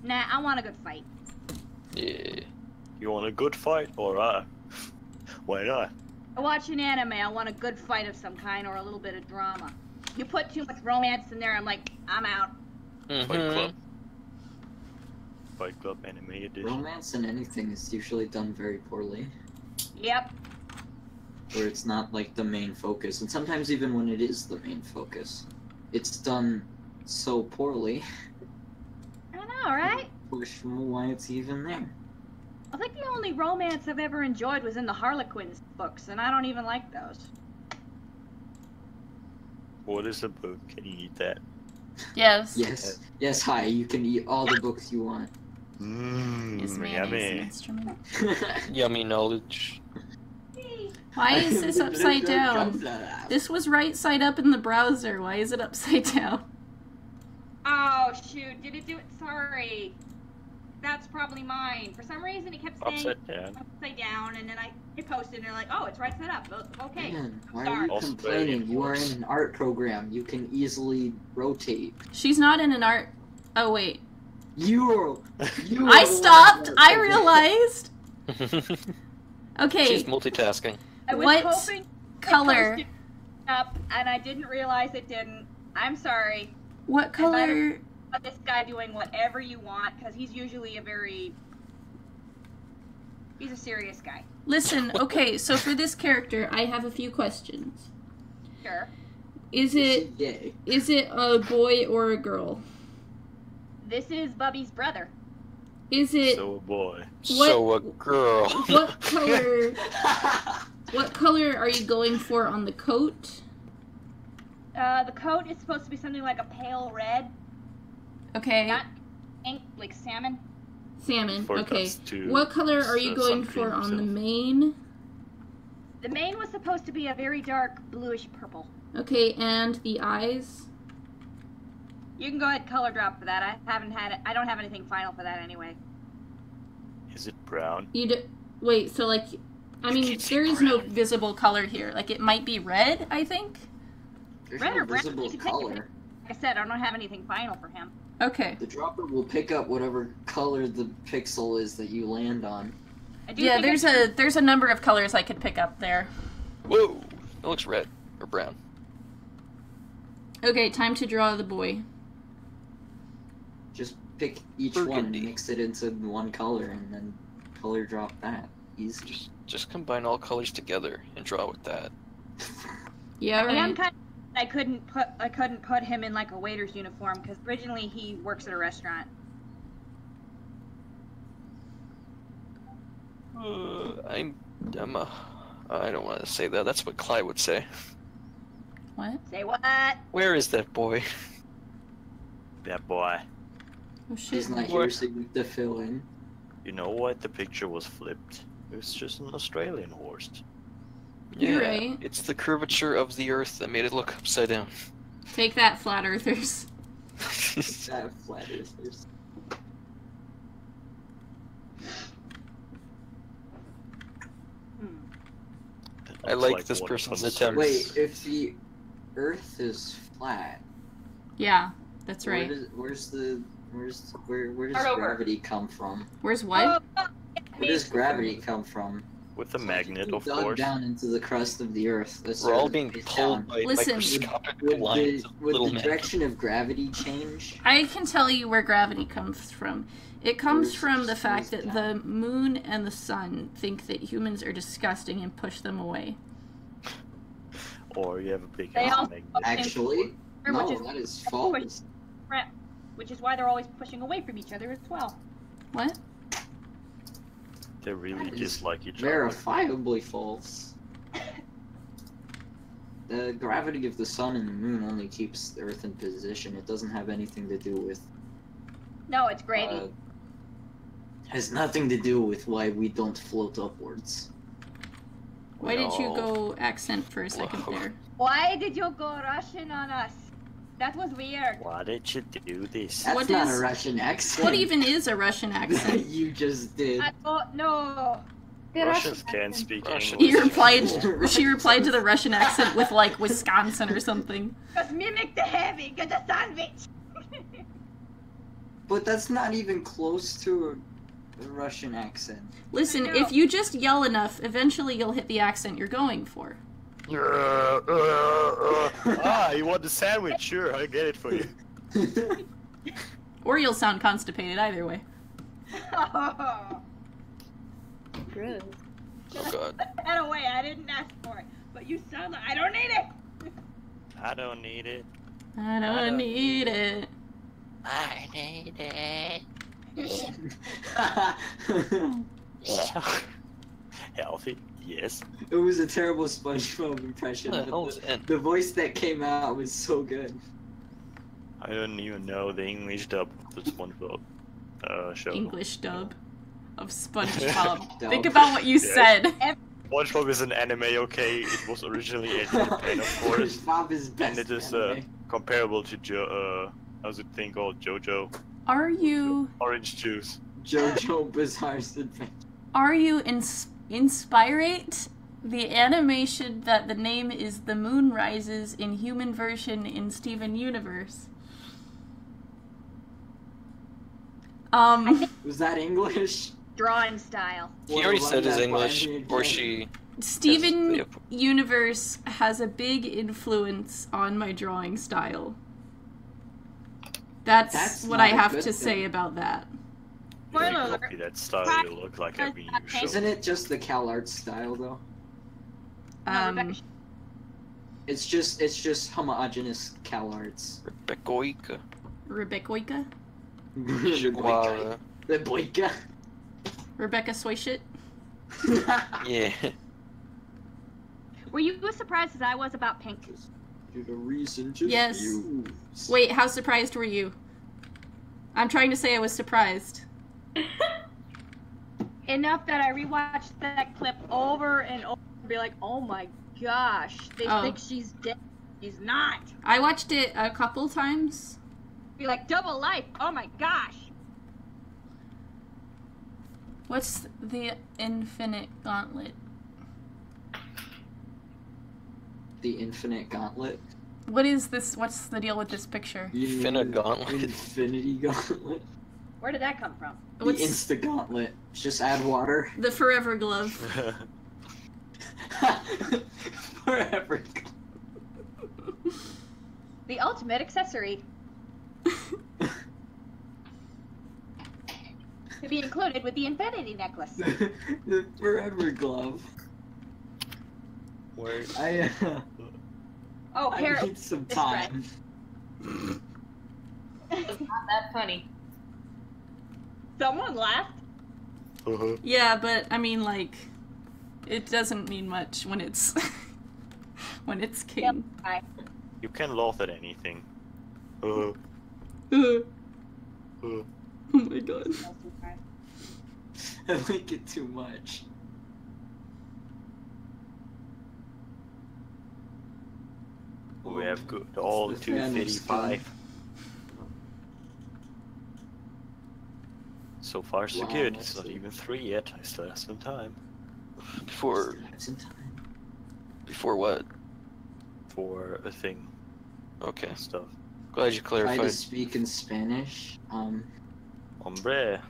Nah, I want a good fight. Yeah. You want a good fight? Alright. Why not? I watch an anime, I want a good fight of some kind or a little bit of drama. You put too much romance in there, I'm like, I'm out. Fight Mhm. Club. Fight Club Anime Edition. Romance in anything is usually done very poorly, Yep. where it's not like the main focus, and sometimes even when it is the main focus, it's done so poorly. I don't know, right? Question why it's even there. I think the only romance I've ever enjoyed was in the Harlequins books, and I don't even like those. What is a book? Can you eat that? Yes. Yes, hi, you can eat all the books you want. Is mayonnaise an yummy. instrument? Yummy knowledge. Why is this upside down? This was right side up in the browser. Why is it upside down? Oh, shoot, did it do it? Sorry. That's probably mine. For some reason, it kept saying Upside down. upside down, and then I posted, and they're like, oh, it's right side up. Okay. Man, why Sorry. are you Australian complaining? You are horse. in an art program. You can easily rotate. She's not in an art. Oh wait. You I stopped. I realized. Okay. She's multitasking. I was What hoping color? it posted up, and I didn't realize it didn't. I'm sorry. What color? But this guy doing whatever you want, because he's usually he's a serious guy. Listen. Okay. So for this character, I have a few questions. Sure. Is it Yay. is it a boy or a girl? This is Bubby's brother. Is it So boy. What- So a girl. what color? What color are you going for on the coat? The coat is supposed to be something like a pale red, Okay, not ink, like salmon. salmon. For Okay. us to What color are you going sunscreen for on the yourself. mane? The mane was supposed to be a very dark bluish purple. Okay, and the eyes? You can go ahead and color drop for that. I don't have anything final for that anyway. Is it brown? Wait, so like, I mean, keep there saying is no brown. visible color here. Like, it might be red, I think. There's Red no or brown, visible you can take it. color. Like I said, I don't have anything final for him. Okay. The dropper will pick up whatever color the pixel is that you land on. I do Yeah, think there's a number of colors I could pick up there. Whoa! It looks red or brown. Okay, time to draw the boy. Just pick each Burgundy. one, mix it into one color, and then color drop that. Easy. Just combine all colors together and draw with that. Yeah, I am right. kind of, I couldn't put him in like a waiter's uniform because originally he works at a restaurant. I don't want to say that. That's what Clyde would say. What? Say what? Where is that boy? That boy. Oh shit. He's not here, so you have to fill in. You know what? The picture was flipped. It was just an Australian horse. You're right. It's the curvature of the Earth that made it look upside down. Take that, flat earthers. That flat earthers. I like this person's attempt. Wait, if the Earth is flat, Yeah, that's right. where does Start over. gravity come from? Where's what? Where does gravity come from? With a magnet, Something of dug course. down into the crust of the Earth. That's We're all sort of being face pulled down. by Listen. microscopic Would lines the, of would little the men. direction of gravity change? I can tell you where gravity comes from. It comes Where's- from the fact where's that the moon and the sun think that humans are disgusting and push them away. Or you have a big They ass all- magnet. Actually, Which no, is- that is false. which is why they're always pushing away from each other as well. What? They really That is dislike each other. Verifiably false. The gravity of the sun and the moon only keeps the Earth in position. It doesn't have anything to do with. No, it's gravy. Has nothing to do with why we don't float upwards. Why did you No. go accent for a second Whoa. there? Why did you go Russian on us? That was weird. Why did you do this? That's What not is- a Russian accent. What even is a Russian accent? You just did. I don't know. Russians can't speak Russian. He English. replied. She replied to the Russian accent with like Wisconsin or something. Just mimic the heavy, get the sandwich. But that's not even close to a Russian accent. Listen, I know. if you just yell enough, eventually you'll hit the accent you're going for. You want the sandwich? Sure, I'll get it for you. Or you'll sound constipated either way. Gross. Oh god. Put that away. I didn't ask for it. But you sound like I don't need it. I don't need it. I don't need it. I need it. Healthy? Yes. It was a terrible SpongeBob impression. What the hell but is N? the voice that came out was so good. I don't even know the English dub of the SpongeBob show. English dub of SpongeBob. Dub. Think about what you Yes. said. SpongeBob is an anime, okay? It was originally in Japan, of course. SpongeBob is best. And it is anime. comparable to how's it thing called? JoJo. Are you Orange juice. JoJo Bizarre's Adventure. Inspirate the animation that the name is The Moon Rises in human version in Steven Universe? Was that English? Drawing style. He already Well, said his that English, one or again. she. Steven Yep. Universe has a big influence on my drawing style. That's what not I a have good to thing. say about that. You Spoiler can alert. copy that style you look like every new show. Isn't it just the CalArts style though? It's just homogeneous CalArts. Rebecca. Rebecca? Guara. The boyka. Rebecca Swayshit. Yeah. Were you as surprised as I was about Pink? Due to reason, just Yes. use. Wait, how surprised were you? I'm trying to say I was surprised. Enough that I rewatched that clip over and over and be like, oh my gosh, they Oh. think she's dead. She's not. I watched it a couple times. Be like, double life. Oh my gosh. What's the Infinite Gauntlet? The Infinite Gauntlet. What is this? What's the deal with this picture? Infinite Gauntlet. Infinity Gauntlet. Where did that come from? The What's Insta Gauntlet. Just add water. the Forever Glove? Forever. The ultimate accessory. To be included with the infinity necklace. The Forever Glove. Word. Oh, I Harold. need some It's red. time. It's not that funny. Someone laughed. Yeah, but I mean, like, it doesn't mean much when it's when it's Yep. king. Hi. You can laugh at anything. Oh my god. I like it too much. We have good all The fan is 235. So far so Wow, good. that's It's not good. even 3 yet. I still have some time Before That's in time. before what? for a thing Okay. and stuff. Glad you Try to clarified. speak in Spanish. Hombre,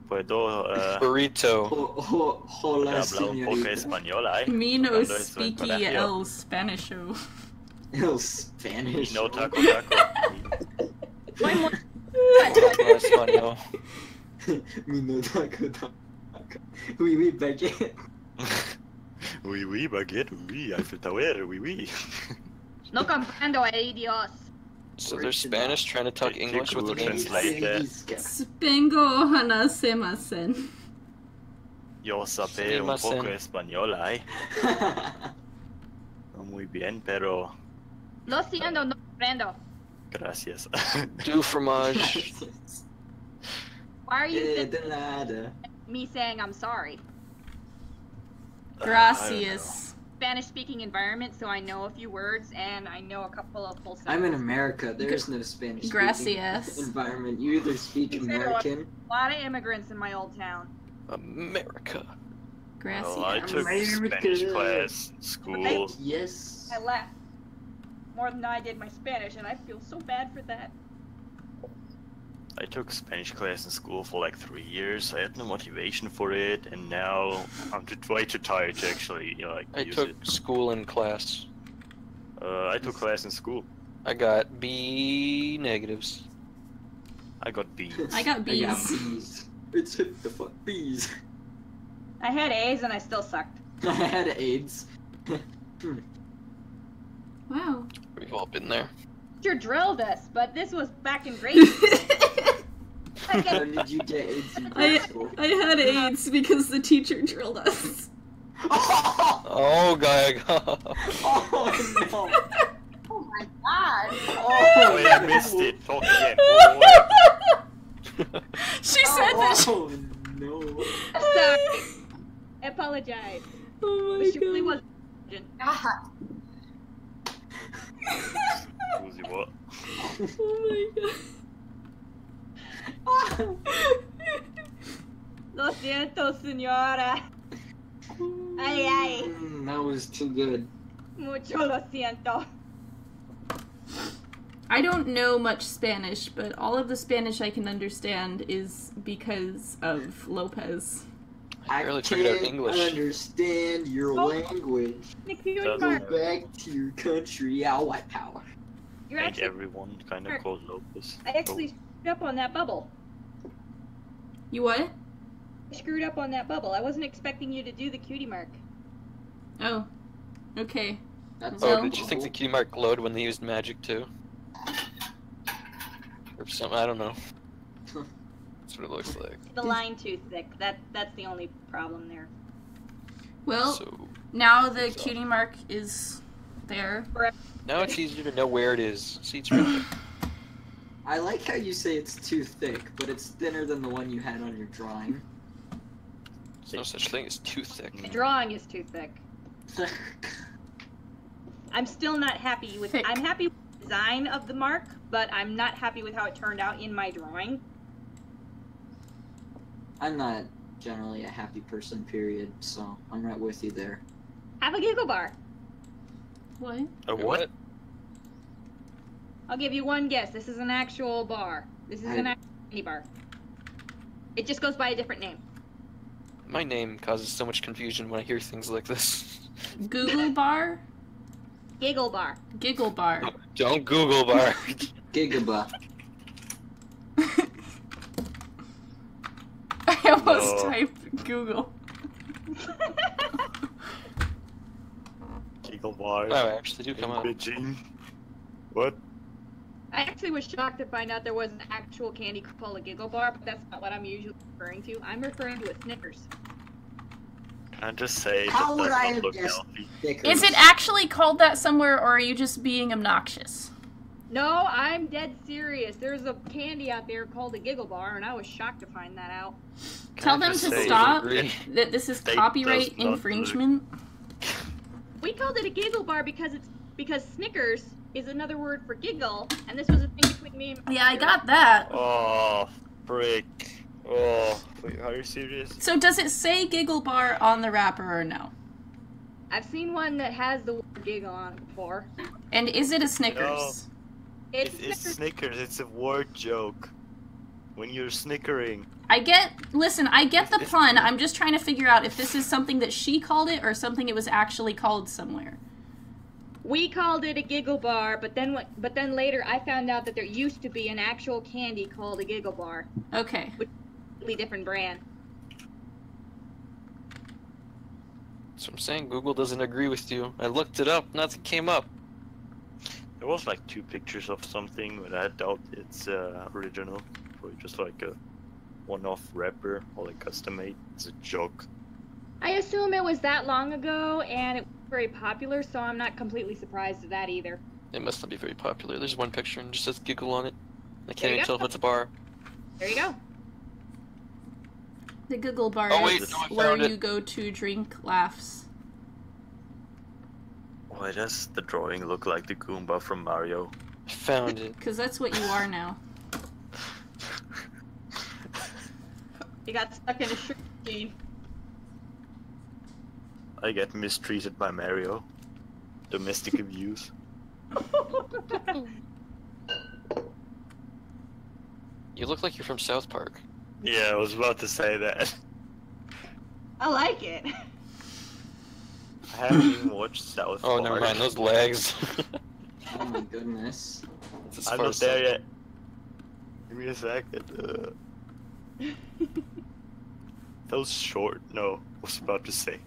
puedo Burrito. Hola, hablar un poco señorita. español, ¿eh? Me no Cuando estoy en speaky colegio. el Spanisho. El Spanish. No taco taco. One more. No español. Mi no taco taco. Oui, oui, baguette. Oui, oui, baguette, oui, Eiffel Tower, oui, oui. No comprendo, Dios. So they're Spanish trying to talk Take English with the Google names. Translate that. Spengo hanasemasen. Yo sabe un Sumimasen. poco español, ¿eh? No muy bien, pero Lo siento, no comprendo. gracias. Du fromage. Why are you De nada. me saying I'm sorry? Gracias. Spanish-speaking environment, so I know a few words and I know a couple of full I'm in sentences. America. There's no Spanish Gracias. environment. You either speak American. A lot of immigrants in my old town. America. Well, I Gracias. took Spanish class in school. Yes. I left more than I did my Spanish, and I feel so bad for that. I took Spanish class in school for like 3 years. I had no motivation for it, and now I'm way too tired to actually, like, I use took it. school and class. I took class in school. I got B negatives. I got B's. I got I got B's. bees. It's hit the fuck bees. I had A's and I still sucked. I had AIDS. Wow. We've all been there. Teacher drilled us, but this was back in grade school. I How get did you get AIDS in I grade school? I had AIDS because the teacher drilled us. Oh, guy. Oh no! Oh my god. Oh, Wait, I missed it. Talk again. She said that. Oh no! I'm sorry. I apologize. Oh But she really my was. God. Susie, what? god. Oh my god. Lo siento, señora. Ay, ay. That was too good. Mucho lo siento. I don't know much Spanish, but all of the Spanish I can understand is because of Lopez. I barely figured out can't English. understand your Oh. language. Nick, you Doesn't Go mark. back to your country, our white power. You're Ain't actually. everyone kind of called Lopez? I actually screwed up on that bubble. You what? I screwed up on that bubble. I wasn't expecting you to do the cutie mark. Oh. Okay. That's Oh, Well- did you think the cutie mark glowed when they used magic too? or something. I don't know. That's what it looks like. The line too thick. That's the only problem there. Well, So now the cutie mark is there. now it's easier to know where it is. See, it's right there. I like how you say it's too thick, but it's thinner than the one you had on your drawing. There's no such thing as too thick. The drawing is too thick. I'm still not happy with. Thick. I'm happy with the design of the mark, but I'm not happy with how it turned out in my drawing. I'm not generally a happy person, period, so I'm right with you there. Have a giggle bar. What? A what? I'll give you one guess. This is an actual bar. This is an actual candy bar. It just goes by a different name. My name causes so much confusion when I hear things like this. Google bar? Giggle bar. Giggle bar. Don't Google bar. Gigaba. I almost No. typed Google. Giggle bar. Wow, I actually do come up. Bitching. What? I actually was shocked to find out there was an actual candy called a giggle bar, but that's not what I'm usually referring to. I'm referring to a Snickers. Can I just say How that would does I not have look guessed healthy? thicker? Is it actually called that somewhere, or are you just being obnoxious? No, I'm dead serious. There's a candy out there called a giggle bar, and I was shocked to find that out. Tell I them to just say- stop. Agree. That this is State copyright does not infringement. We called it a giggle bar because Snickers is another word for giggle, and this was a thing between me and my Yeah, I sister. got that. Oh, frick. Oh, wait, are you serious? So does it say giggle bar on the wrapper or no? I've seen one that has the word giggle on it before. And is it a Snickers? It's It's Snickers. Snickers, it's a word joke. When you're snickering. I get the It's- pun. I'm just trying to figure out if this is something that she called it or something it was actually called somewhere. We called it a giggle bar, but then later I found out that there used to be an actual candy called a giggle bar, Okay. completely different brand. So I'm saying Google doesn't agree with you. I looked it up, nothing came up. There was like 2 pictures of something, but I doubt it's original. Probably just like a one-off wrapper or like custom made. It's a joke. I assume it was that long ago, and it was very popular, so I'm not completely surprised at that either. It must not be very popular. There's one picture and it just says giggle on it. I There can't you even go. tell if it's a bar. There you go. The Google bar Oh, wait, is no, I where found it. you go to drink laughs. Why does the drawing look like the Goomba from Mario? I found it. Because that's what you are now. He got stuck in a sugar machine. I get mistreated by Mario. Domestic abuse. You look like you're from South Park. Yeah, I was about to say that. I like it. I haven't even watched South Oh, Park. never mind. Those legs. Oh my goodness. It's as I'm far not as there South yet. Give me a second. That was short. No, I was about to say.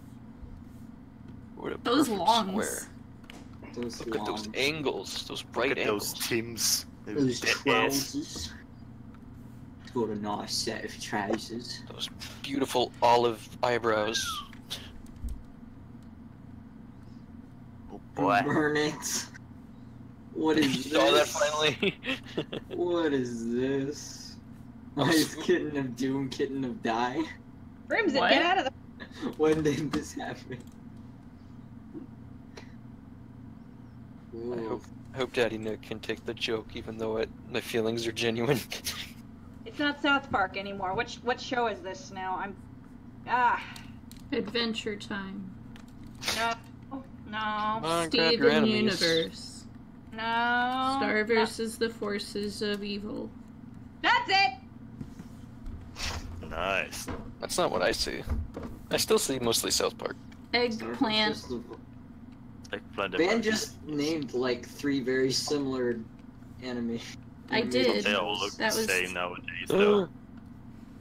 What a Those perfect longs. square. Those Look at those long- angles. Those Look bright at angles. those Tims. Those Yes. trousers. It's got a nice set of trousers. Those beautiful olive eyebrows. Oh boy. Burn it. What You is saw that this? finally? What is this? Why is Kitten of Doom Kitten of Die? Crimson, What? get out of the. When did this happen? I Ooh. hope Daddy Nick can take the joke, even though my feelings are genuine. It's not South Park anymore. What show is this now? Adventure Time. No, on, grab your Steven enemies. Universe. no. Star no. versus the forces of evil. That's it. Nice. That's not what I see. I still see mostly South Park. Eggplant. Eggplant. Ben just named like 3 very similar anime. I did. They all look That the was- same nowadays, though.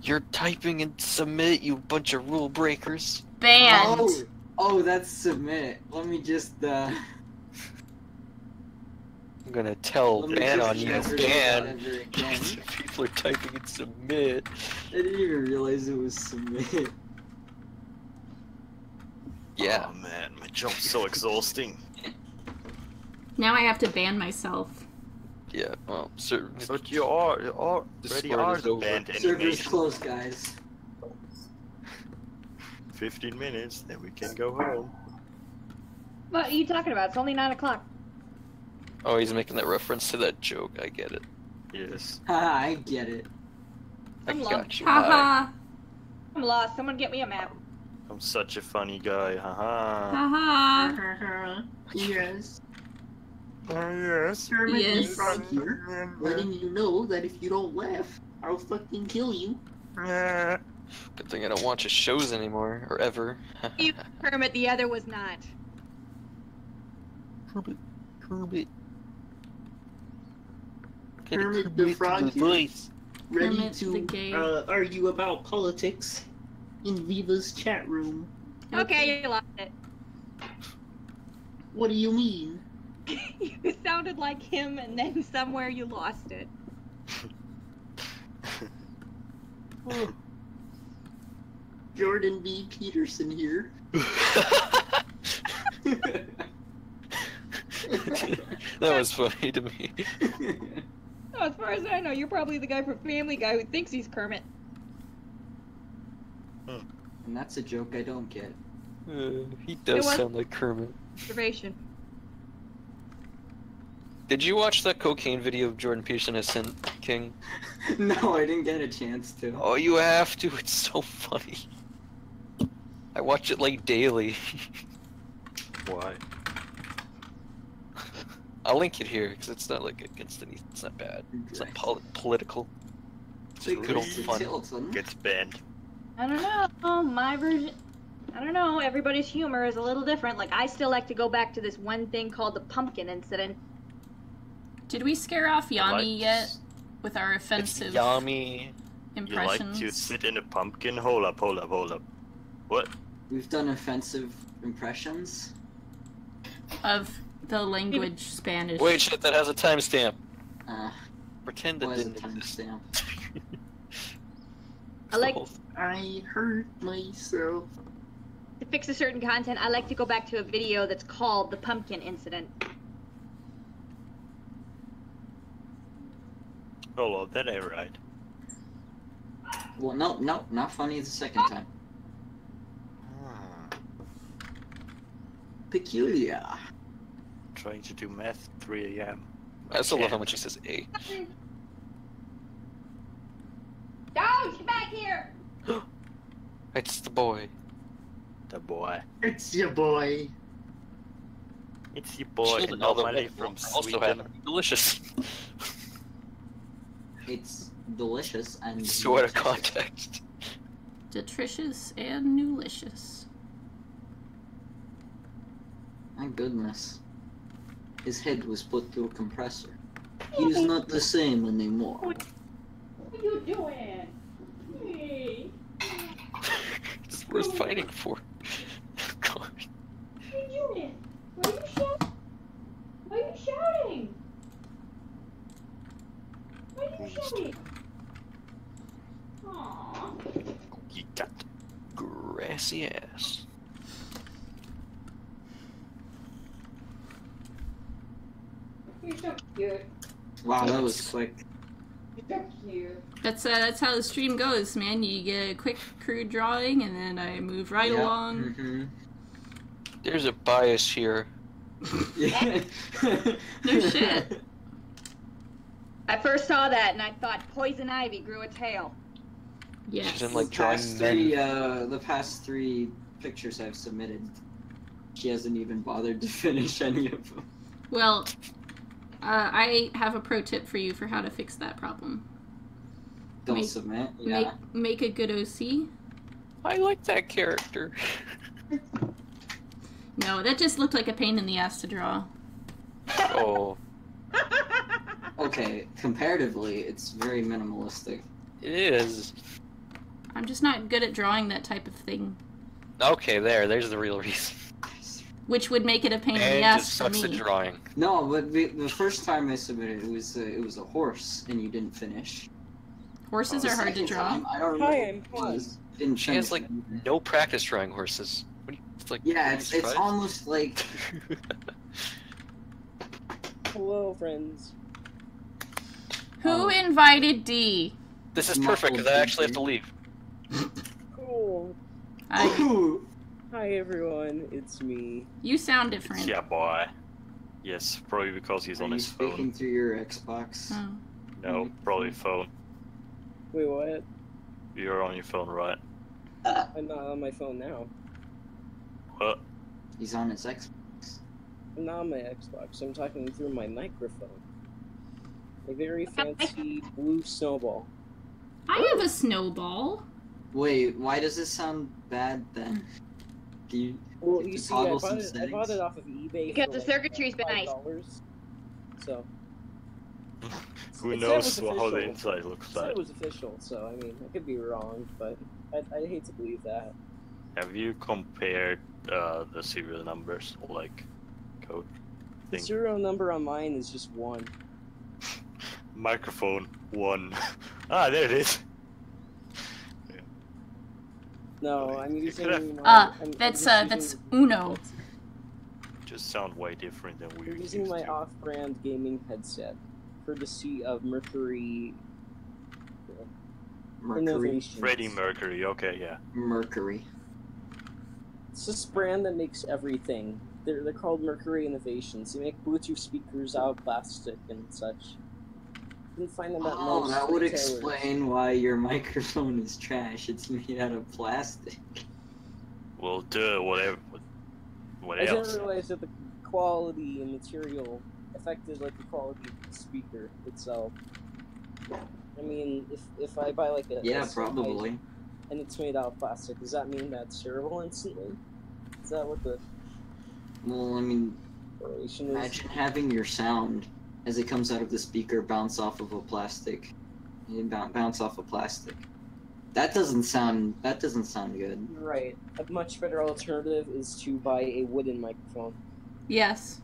You're typing in submit, you bunch of rule breakers. Banned. Oh, that's submit. Let me just I'm gonna tell Let me ban just on you, never do ban. that ever again. People are typing in submit. I didn't even realize it was submit. Yeah. Oh man, my job's so exhausting. Now I have to ban myself. Yeah, well, sir. But you already Discord are is the over. band Server's animation. closed, guys. 15 minutes, then we can go home. What are you talking about? It's only 9 o'clock. Oh, he's making that reference to that joke. I get it. Yes. Haha, I get it. I I'm got you. Haha. I'm lost. Someone get me a map. I'm such a funny guy, haha. Haha. Yes. Yes. Kermit Yes. the Frog here, letting you know that if you don't laugh, I'll fucking kill you. Good thing I don't watch his shows anymore, or ever. You, Kermit, the other was not. Kermit. Kermit. Kermit the Frog here, voice. ready Kermit the gay. to argue about politics in Viva's chat room. Okay, you lost it. What do you mean? You sounded like him, and then somewhere you lost it. Jordan B. Peterson here. That was funny to me. Oh, as far as I know, you're probably the guy from Family Guy who thinks he's Kermit. And that's a joke I don't get. He does was- sound like Kermit. Observation. Did you watch that cocaine video of Jordan Peterson has sent King? No, I didn't get a chance to. Oh, you have to. It's so funny. I watch it like daily. Why? I'll link it here because it's not like against any. It's not bad. It's not political. It's just good old fun. Tilton. Gets banned. I don't know. My version. I don't know. Everybody's humor is a little different. Like, I still like to go back to this one thing called the pumpkin incident. Did we scare off Yami like- yet with our It's offensive Yami. You like impressions? to sit in a pumpkin? Hold up, hold up, hold up. What? We've done offensive impressions. Of the language Spanish. Wait, shit, that has a timestamp. Pretend it What is a didn't exist. timestamp? I like I hurt myself. to fix a certain content. I like to go back to a video that's called the pumpkin incident. Oh, well, that ain't right. Well, no, not funny the second time. Peculiar. Trying to do math at 3 a.m. I still love how much he says A. Dog, get back here! It's the boy. The boy. It's your boy. It's your boy, Children, although normally that from also Sweden. happen to be delicious. It's delicious and So out of context. Detritious and newlicious. My goodness. His head was put through a compressor. He's not the same anymore. What are you doing? Hey, It's worth fighting for. God. what are you doing? Why are you shouting? Why are you shouting? Why are you shouting? Aww. You got Grassy ass. You're so cute. Wow, that was quick. You're so cute. That's how the stream goes, man. You get a quick crude drawing, and then I move right Yeah. along. Mm-hmm. There's a bias here. Yeah. No shit. I first saw that and I thought Poison Ivy grew a tail. Yes. She's in like The drawing past men. three, the past 3 pictures I've submitted, she hasn't even bothered to finish any of them. Well, I have a pro tip for you for how to fix that problem. Don't Make- submit. Yeah. Make a good OC. I like that character. No, that just looked like a pain in the ass to draw. Oh, Okay, comparatively, it's very minimalistic. it is. I'm just not good at drawing that type of thing. Okay, there's the real reason. which would make it a pain in the And ass just for sucks at me. drawing. No, but the first time I submitted, it was a horse, and you didn't finish. Horses The are hard to second draw. time, I don't Hi, remember I'm what it was. Didn't She has finish like it. no practice drawing horses. What do you, it's like, Yeah, are you it's surprised? almost like Hello, friends. Who invited D? This is perfect because I actually have to leave. Cool. Ooh. Hi, everyone. It's me. You sound different. Yeah, boy. Yes, probably because he's Are on you his speaking phone. through your Xbox? Oh. No, probably phone. Wait, what? You're on your phone, right? I'm not on my phone now. What? He's on his Xbox. I'm not on my Xbox. I'm talking through my microphone. A very fancy blue snowball. I have a snowball. Wait, why does this sound bad then? Do you? Well, Did you you see, toggle I some bought settings? it off of eBay Because for the like circuitry's been nice. $5. So. Who It said it knows was how the official. inside looks I said like? it was official, so I mean, I could be wrong, but I hate to believe that. Have you compared the serial numbers or like code The thing? serial number on mine is just 1. Microphone 1. Ah, there it is. No, I'm You using. could have- I'm That's just that's using- Uno. Just sound way different than we I'm were using used my to. off-brand gaming headset, courtesy of Mercury Mercury. Innovations. Freddie Mercury, okay, yeah. Mercury. It's this brand that makes everything. They're called Mercury Innovations. They make Bluetooth speakers out of plastic and such. You can find them at Oh, most that would retailers. explain why your microphone is trash. It's made out of plastic. Well, duh, whatever. What I else? didn't realize that the quality and material affected like the quality of the speaker itself. I mean, if I buy like a Yeah, Sennheiser probably. and it's made out of plastic, does that mean that's terrible instantly? Is that what the Well, I mean, correlation is? imagine having your sound as it comes out of the speaker bounce off of a plastic. Bounce off of plastic. That doesn't sound good. Right. A much better alternative is to buy a wooden microphone. Yes.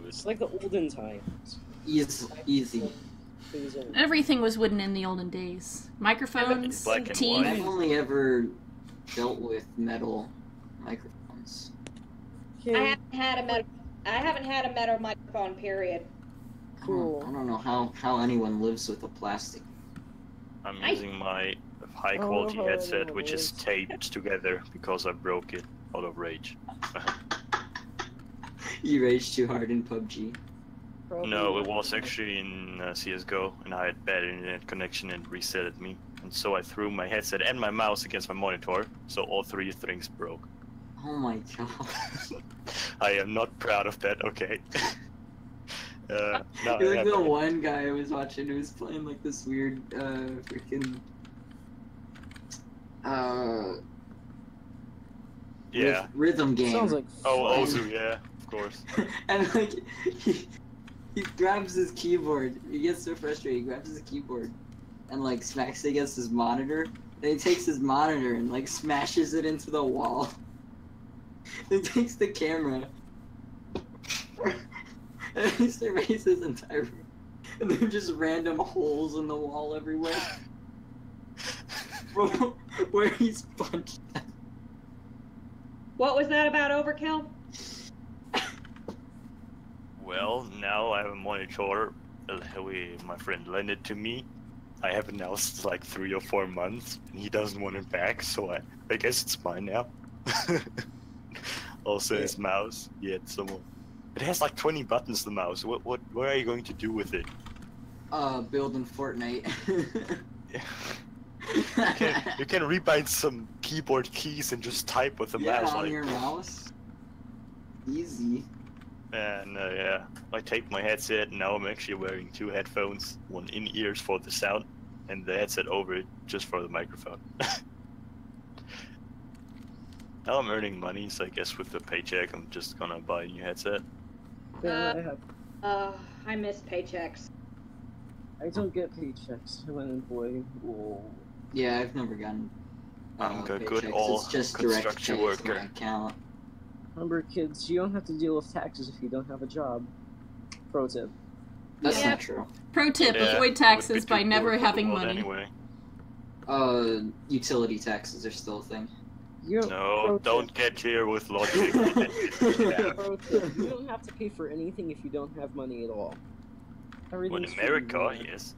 It's like the olden times. Easy. Things are- Everything was wooden in the olden days. Microphones, Black and teeth. white. I've only ever dealt with metal microphones. Okay, I haven't had a metal microphone. Period. cool. I don't know how anyone lives with a plastic. I'm I- using my high quality Oh, headset, which is nice. taped together because I broke it out of rage. You raged too hard in PUBG. Probably No, it not. was actually in CSGO, and I had bad internet connection and resetted me. And so I threw my headset and my mouse against my monitor, so all three things broke. Oh my god. I am not proud of that, okay. Now I You're like have the it. one guy I was watching who was playing like this weird freaking Yeah. rhythm game. Sounds like Oh, fun. Ozu, yeah, of course. And like he grabs his keyboard. He gets so frustrated. He grabs his keyboard and like smacks it against his monitor. Then he takes his monitor and like smashes it into the wall. He takes the camera and he surveys his entire room. And there are just random holes in the wall everywhere. Where he's punched. What was that about overkill? Well, now I have a monitor. My friend lent it to me. I have it now like 3 or 4 months, and he doesn't want it back, so I guess it's mine now. Also, his mouse. Yeah, it's someone. It has like 20 buttons. The mouse. What are you going to do with it? Building Fortnite. You can rebind some keyboard keys and just type with the Yeah, mouse. on Like, your mouse. Easy. and yeah, I taped my headset, and now I'm actually wearing 2 headphones, one in ears for the sound, and the headset over it just for the microphone. Now I'm earning money, so I guess with the paycheck, I'm just gonna buy a new headset. Yeah, I miss paychecks. I don't get paychecks. I'm unemployed. Whoa. Yeah, I've never gotten. I'm a good paychecks. old It's just direct construction pay worker. from my account. Remember, kids, you don't have to deal with taxes if you don't have a job. Pro tip. That's Yeah. not true. Pro tip: Yeah, avoid would taxes be by too never poor for the having world money. Anyway. Utility taxes are still a thing. You don't, No, pro don't tip, get here with logic. Yeah. pro tip, you don't have to pay for anything if you don't have money at all. Well, in Everything's free America, here. yes.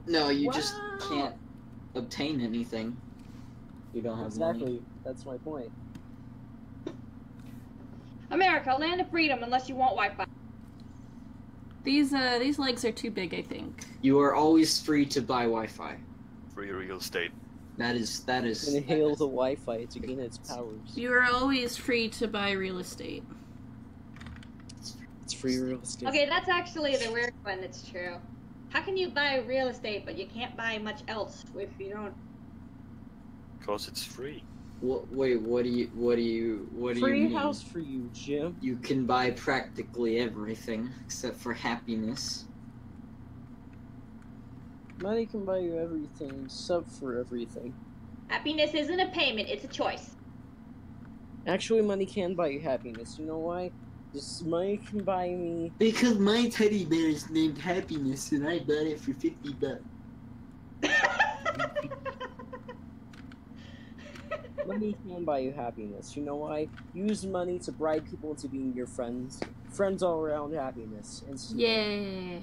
No, you just Wow. can't obtain anything. You don't have Exactly. money. That's my point. America, land of freedom, unless you want Wi-Fi. These legs are too big, I think. You are always free to buy Wi-Fi. Free real estate. That is. Inhale the Wi-Fi to gain its powers. You are always free to buy real estate. It's free real estate. Okay, that's actually the weird one that's true. How can you buy real estate, but you can't buy much else if you don't? Because it's free. Wait, what do you Free mean? house for you, Jim. You can buy practically everything except for happiness. Money can buy you everything, except for everything. Happiness isn't a payment; it's a choice. Actually, money can buy you happiness. You know why? This money can buy me. Because my teddy bear is named Happiness and I bought it for $50. Money can buy you happiness. You know why? Use money to bribe people into being your friends. Friends all around happiness. Yeah.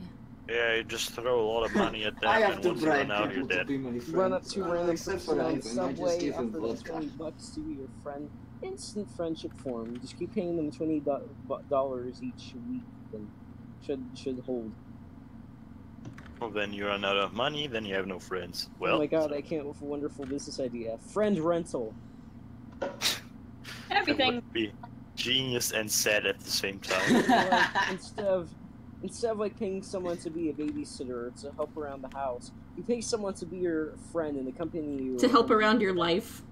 Yeah, you just throw a lot of money at them, I have and to once you bribe run out, you're people to dead. be my friends. Run up to a random except for person on Ivan, the I just subway, give him offer them vodka. $20 to be your friend. Instant friendship form. Just keep paying them $20 each week, and should hold. Well, then you run out of money, then you have no friends. Well, Oh my god, so- I came up with a wonderful business idea. Friend rental. That Everything. would be genius and sad at the same time. Like, instead of like paying someone to be a babysitter to help around the house, you pay someone to be your friend and accompany you To help around your life.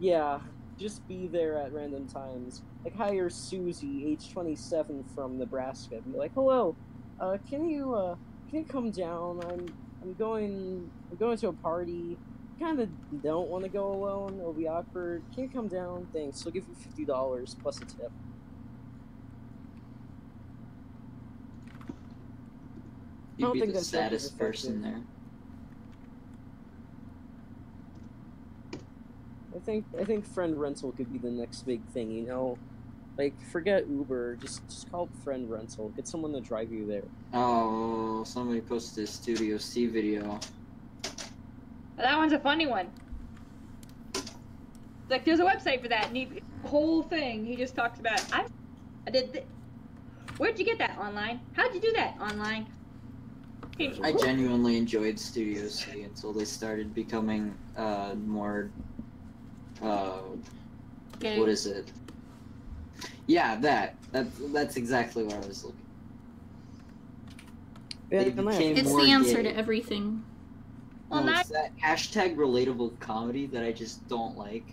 Yeah, just be there at random times. Like hire Susie, age 27, from Nebraska. Be like, hello, can you come down? I'm going to a party. Kind of don't want to go alone. It'll be awkward. Can you come down? Thanks. I'll give you $50 plus a tip. You'd don't be think the that's very saddest person there. I think friend rental could be the next big thing. You know, like forget Uber. Just call it friend rental. Get someone to drive you there. Oh, somebody posted a Studio C video. That one's a funny one. Like, there's a website for that, and the whole thing, he just talks about, I did where'd you get that? Online? How'd you do that? Online? I genuinely enjoyed Studio C until they started becoming more Okay. what is it? Yeah, that's exactly what I was looking. Yeah, They and I- became It's more the answer gay. to everything. Well, No, it's that hashtag relatable comedy that I just don't like.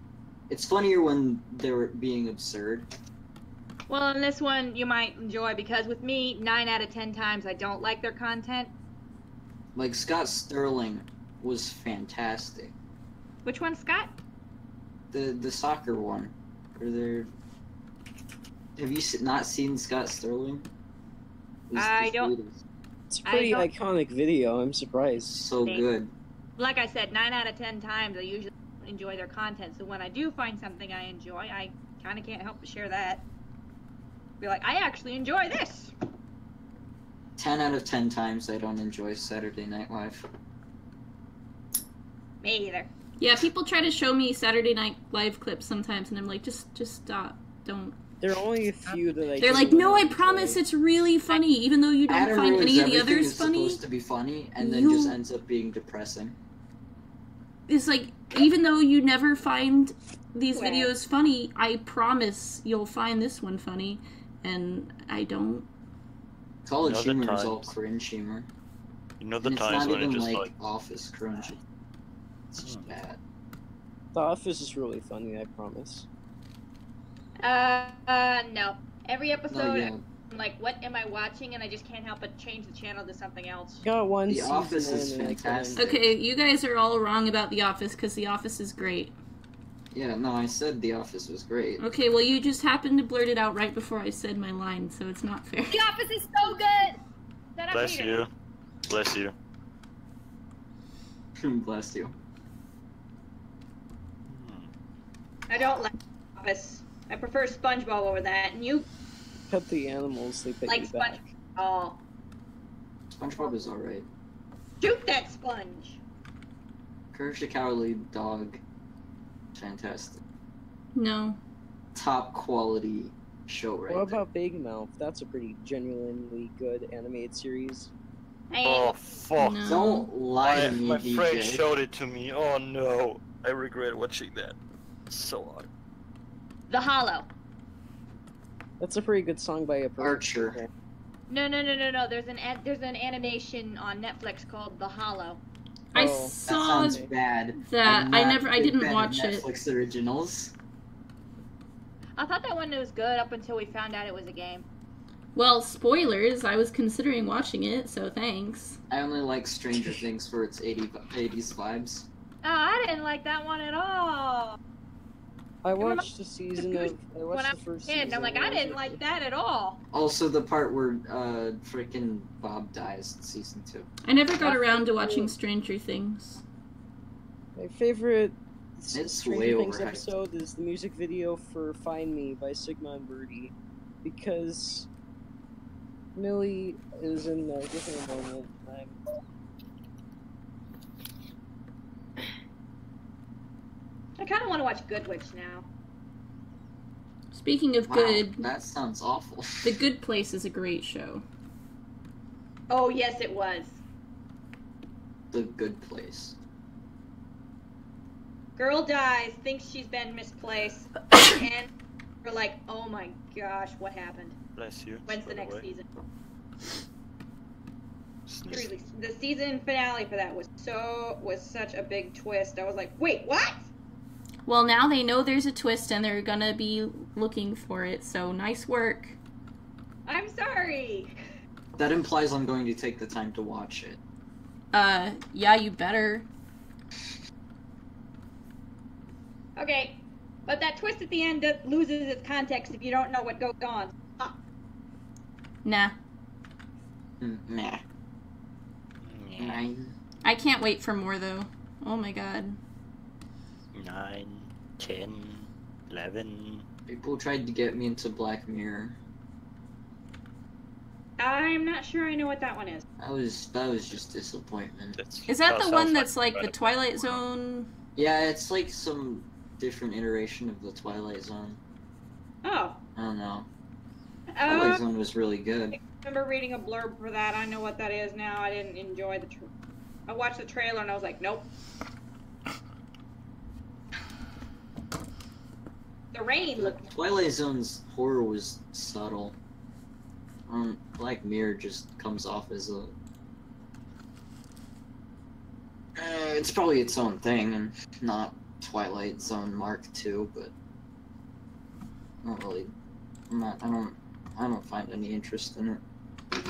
It's funnier when they're being absurd. Well, in this one, you might enjoy, because with me, 9 out of 10 times, I don't like their content. Like Scott Sterling was fantastic. Which one, Scott? The soccer one. Or there. Have you not seen Scott Sterling? I don't- It's a pretty don't- iconic video. I'm surprised. So Thanks. good. Like I said, 9 out of 10 times, I usually enjoy their content. So when I do find something I enjoy, I kind of can't help but share that. Be like, I actually enjoy this. 10 out of 10 times I don't enjoy Saturday Night Live. Me either. Yeah, people try to show me Saturday Night Live clips sometimes, and I'm like, just stop. Don't. There are only a few that I. They're like, no, I promise it's really funny, even though you don't Adam find ruins any of the everything others that's funny. supposed to be funny, and then You- just ends up being depressing. It's like, even though you never find these Well. videos funny, I promise you'll find this one funny, and I don't. College You know, the humor is all times- cringe humor. You know the And it's times not when it even just like Office cringe. It's just bad. The Office is really funny. I promise. No. Every episode, No, yeah. I'm like, what am I watching? And I just can't help but change the channel to something else. Got one The season Office is in and I couldn't- fantastic. Okay, you guys are all wrong about The Office, because The Office is great. Yeah, no, I said The Office was great. Okay, well, you just happened to blurt it out right before I said my line, so it's not fair. The Office is so good. Shut up, Bless Peter. you. Bless you. Bless you. I don't like The Office. I prefer SpongeBob over that. And you Pet the animals, they pet like you back. SpongeBob. Oh, SpongeBob is alright. shoot that sponge. Courage the Cowardly Dog. Fantastic. No. Top quality show right What there. about Big Mouth? That's a pretty genuinely good animated series. I Oh fuck! No. Don't lie to me, My DJ. friend showed it to me. Oh no! I regret watching that. So odd. The Hollow. That's a pretty good song by a person. Archer. No. There's an animation on Netflix called The Hollow. I Oh, That saw sounds bad. that. I'm I not a big didn't fan of watch it. Netflix originals. I thought that one was good up until we found out it was a game. Well, spoilers, I was considering watching it, so thanks. I only like Stranger Things for its 80s vibes. Oh, I didn't like that one at all. I watched the season of. I When watched I the was first a kid, season. and I'm like, and I was didn't like that at all. Also, the part where freaking Bob dies in season 2. I never got around to watching Stranger Things. My favorite It's Stranger way Things overhyped. episode is the music video for "Find Me" by Sigma and Birdie, because Millie is in a different moment. I kind of want to watch Good Witch now. Speaking of Wow, good, that sounds awful. The Good Place is a great show. Oh, yes, it was. The Good Place. Girl dies, thinks she's been misplaced, and we're like, oh my gosh, what happened? Bless you. When's by the next way. season? Sneeze. Seriously, the season finale for that was such a big twist. I was like, wait, what? Well, now they know there's a twist and they're gonna be looking for it, so nice work. I'm sorry. That implies I'm going to take the time to watch it. Yeah, you better. Okay, but that twist at the end loses its context if you don't know what goes on. Ah, Nah. Nah. Yeah. 9. I can't wait for more, though. Oh my god. 9, 10, 11. People tried to get me into Black Mirror. I'm not sure I know what that one is. That was just disappointment. Is that the sounds one that's like right the up Twilight my Zone? Yeah, it's like some different iteration of the Twilight Zone. Oh. I don't know. Twilight I Zone was really good. remember reading a blurb for that. I know what that is now. I didn't enjoy I watched the trailer and I was like, nope. The rain looked. Twilight Zone's horror was subtle. Black Mirror just comes off as a. It's probably its own thing and not Twilight Zone Mark II, but I don't find any interest in it.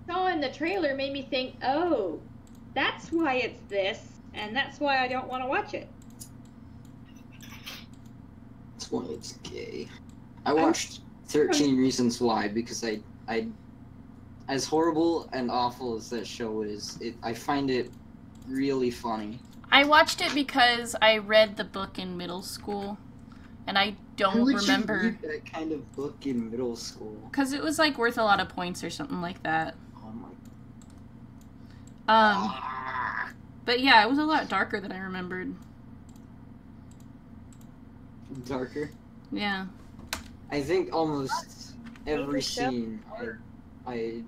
Saw in the trailer made me think, oh, that's why it's this, and that's why I don't want to watch it. That's why it's gay. I watched 13 Reasons Why because I as horrible and awful as that show is, I find it really funny. I watched it because I read the book in middle school, and I Who don't would remember. you read that kind of book in middle school? Because it was like worth a lot of points or something like that. Oh my. Um, but yeah, it was a lot darker than I remembered. Darker. Yeah. I think almost every scene I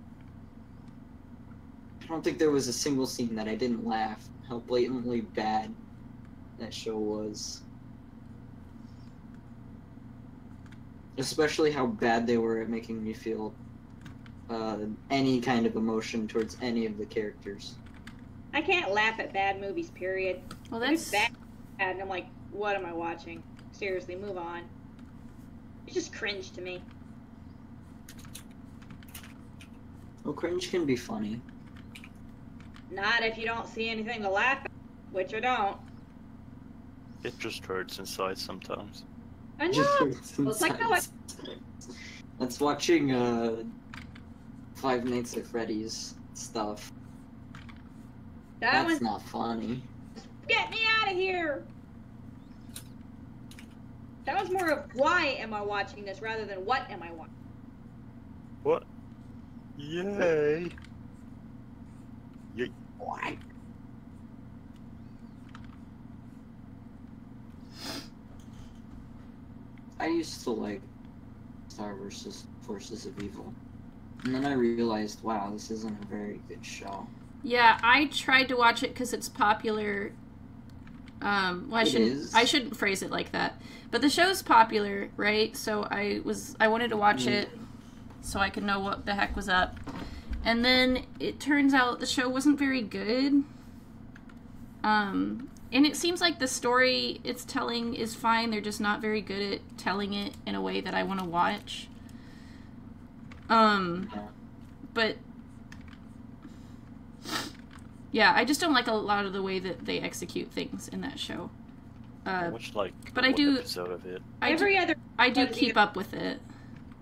don't think there was a single scene that I didn't laugh. How blatantly bad that show was. Especially how bad they were at making me feel any kind of emotion towards any of the characters. I can't laugh at bad movies, period. Well, It's that's bad, and I'm like, what am I watching? Seriously, move on. It's just cringe to me. Well, cringe can be funny. Not if you don't see anything to laugh at, which I don't. It just hurts inside sometimes. I know. Just hurts Well, it's like how I- inside. That's watching Five Nights at Freddy's stuff. That That's one's not funny. get me out of here. That was more of why am I watching this rather than what am I watching. What? Yay! Why? I used to like Star vs. Forces of Evil. And then I realized, wow, this isn't a very good show. Yeah, I tried to watch it because it's popular. Well, I shouldn't phrase it like that. But the show's popular, right? So I wanted to watch it so I could know what the heck was up. And then it turns out the show wasn't very good. And it seems like the story it's telling is fine. They're just not very good at telling it in a way that I want to watch. But yeah, I just don't like a lot of the way that they execute things in that show. I watched like but I one do- episode of it. I do episode keep up with it.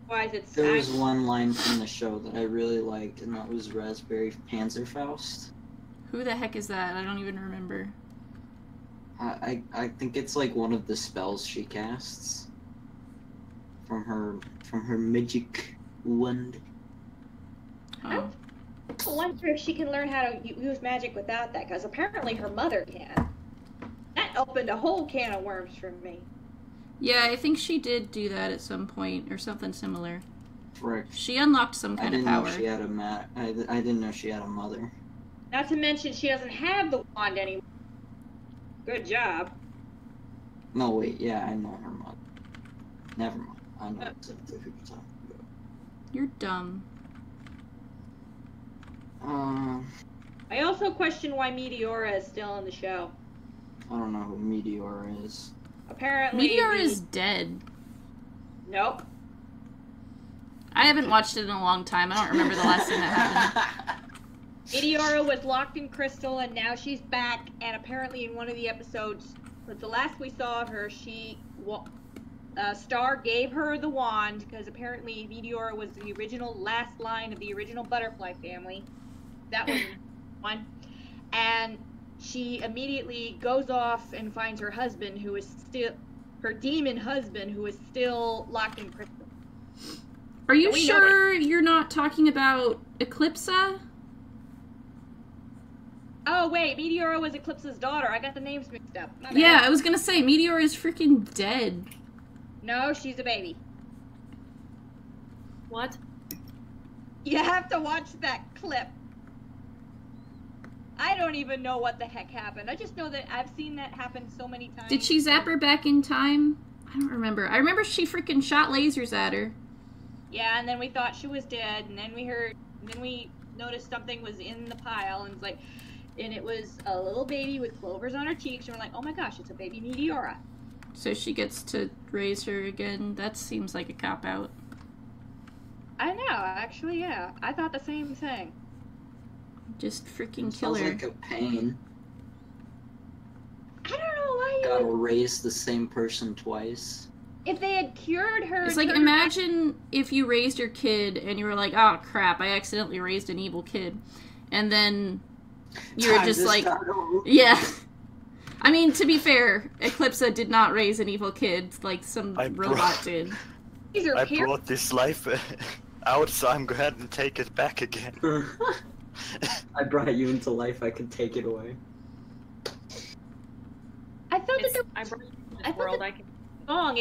Why is it There was one line from the show that I really liked, and that was Raspberry Panzerfaust. Who the heck is that? I don't even remember. I think it's like one of the spells she casts from her magic wand. Oh. I wonder if she can learn how to use magic without that, because apparently her mother can. That opened a whole can of worms for me. Yeah, I think she did do that at some point, or something similar. Frick. She unlocked some I kind of didn't know power. she had I didn't know she had a mother. Not to mention she doesn't have the wand anymore. Good job. No, wait, yeah, I know her mother. Never mind. I know exactly who you're talking about. You're dumb. I also question why Meteora is still in the show. I don't know who Meteor is. Apparently, Meteor is dead. Nope. I haven't watched it in a long time. I don't remember the last thing that happened. Meteora was locked in crystal, and now she's back. And apparently, in one of the episodes, but the last we saw of her, Star gave her the wand because apparently Meteora was the original last line of the original butterfly family. That was one. And she immediately goes off and finds her husband, who is still her demon husband, who is still locked in crystal. Are you We know sure you're not talking about Eclipsa? Oh wait, Meteora was Eclipse's daughter. I got the names mixed up. My bad. Yeah, I was gonna say, Meteor is freaking dead. No, she's a baby. What? You have to watch that clip. I don't even know what the heck happened. I just know that I've seen that happen so many times. Did she zap her back in time? I don't remember. I remember she freaking shot lasers at her. Yeah, and then we thought she was dead, and then we noticed something was in the pile, and it was a little baby with clovers on her cheeks, and we're like, oh my gosh, it's a baby Meteora. So she gets to raise her again. That seems like a cop-out. I know, actually, yeah. I thought the same thing. Just freaking It kill sounds her. like a pain. I don't know why you Gotta would... raise the same person twice. If they had cured her... It's like, turned her back- imagine if you raised your kid and you were like, oh crap, I accidentally raised an evil kid. And then you were Time just to like, start over. yeah. I mean, to be fair, Eclipsa did not raise an evil kid like some I robot brought- did. These are I parents. brought this life out, so I'm glad to take it back again. I brought you into life, I could take it away. I thought that It's, there I brought you to I this thought world. that- I can. wrong.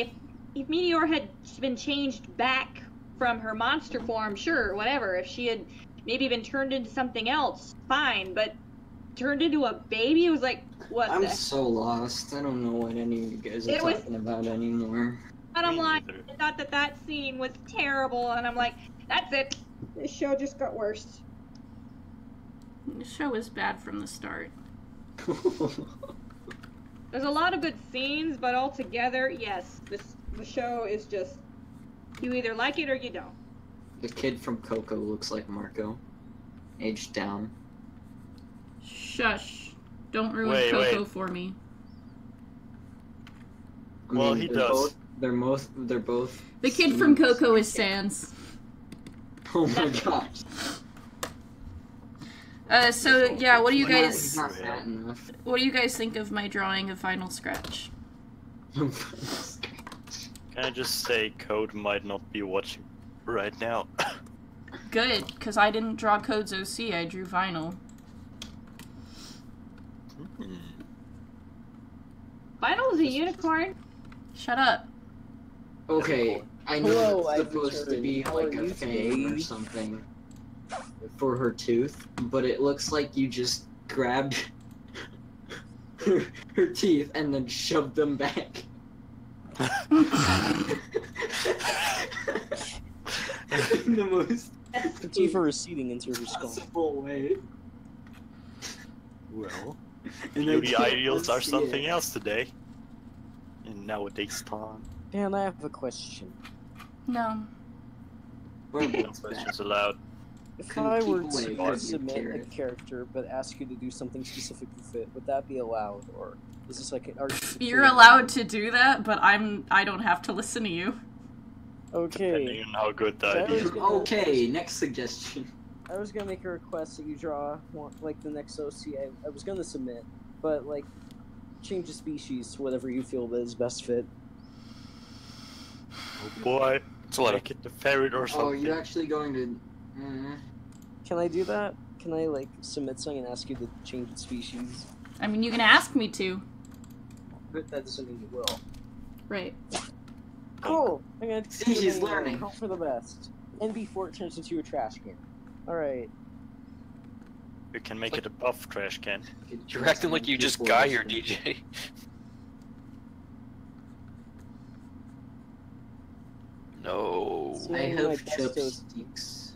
If Meteor had been changed back from her monster form, sure, whatever. If she had maybe been turned into something else, fine. But turned into a baby, it was like, what I'm the so lost. I don't know what any of you guys are It was- talking about anymore. bottom Me line? neither. I thought that scene was terrible, and I'm like, that's it. This show just got worse. The show was bad from the start. There's a lot of good scenes, but altogether, yes, the show is just, you either like it or you don't. The kid from Coco looks like Marco. Aged down. Shush. Don't ruin Wait, Coco wait. for me. I Well, mean, he they're does. They're both. The kid from Coco is Sans. Oh my gosh. So yeah, what do you He's guys not fat enough. what do you guys think of my drawing of Final Scratch? Can I just say Code might not be watching right now? Good, because I didn't draw Code's OC, I drew Vinyl. Vinyl's a unicorn. Shut up. Okay, I know Hello, it's supposed to Ivan be Turin. like How are a you fang or today? something for her tooth, but it looks like you just grabbed her teeth and then shoved them back. In the most The teeth are receding into her skull. possible way. Well, And I beauty can't ideals are unsee something it. else today. In nowadays time. Dan, I have a question. No. We're No both bad. questions allowed. If Couldn't I keep were away to from your submit a carrot. character but ask you to do something specific to fit, would that be allowed, or is this like an artistic? You're allowed to do that, but I don't have to listen to you. Okay. Depending on how good the So I idea was is. gonna- Okay, next suggestion. I was gonna make a request that you draw like the next OC I was gonna submit, but like change the species to whatever you feel is best fit. Oh boy. It's a lot of. Make it the ferret or Oh, something. you're actually going to. Can I do that? Can I like submit something and ask you to change the species? I mean, you can ask me to. But that doesn't mean you will. Right. Cool. I'm gonna See, do it he's anyway. learning. Hope for the best. And before it turns into a trash can. All right. You can make it a buff trash can. You're acting like you just got here, DJ. No. So- I My have best chopsticks.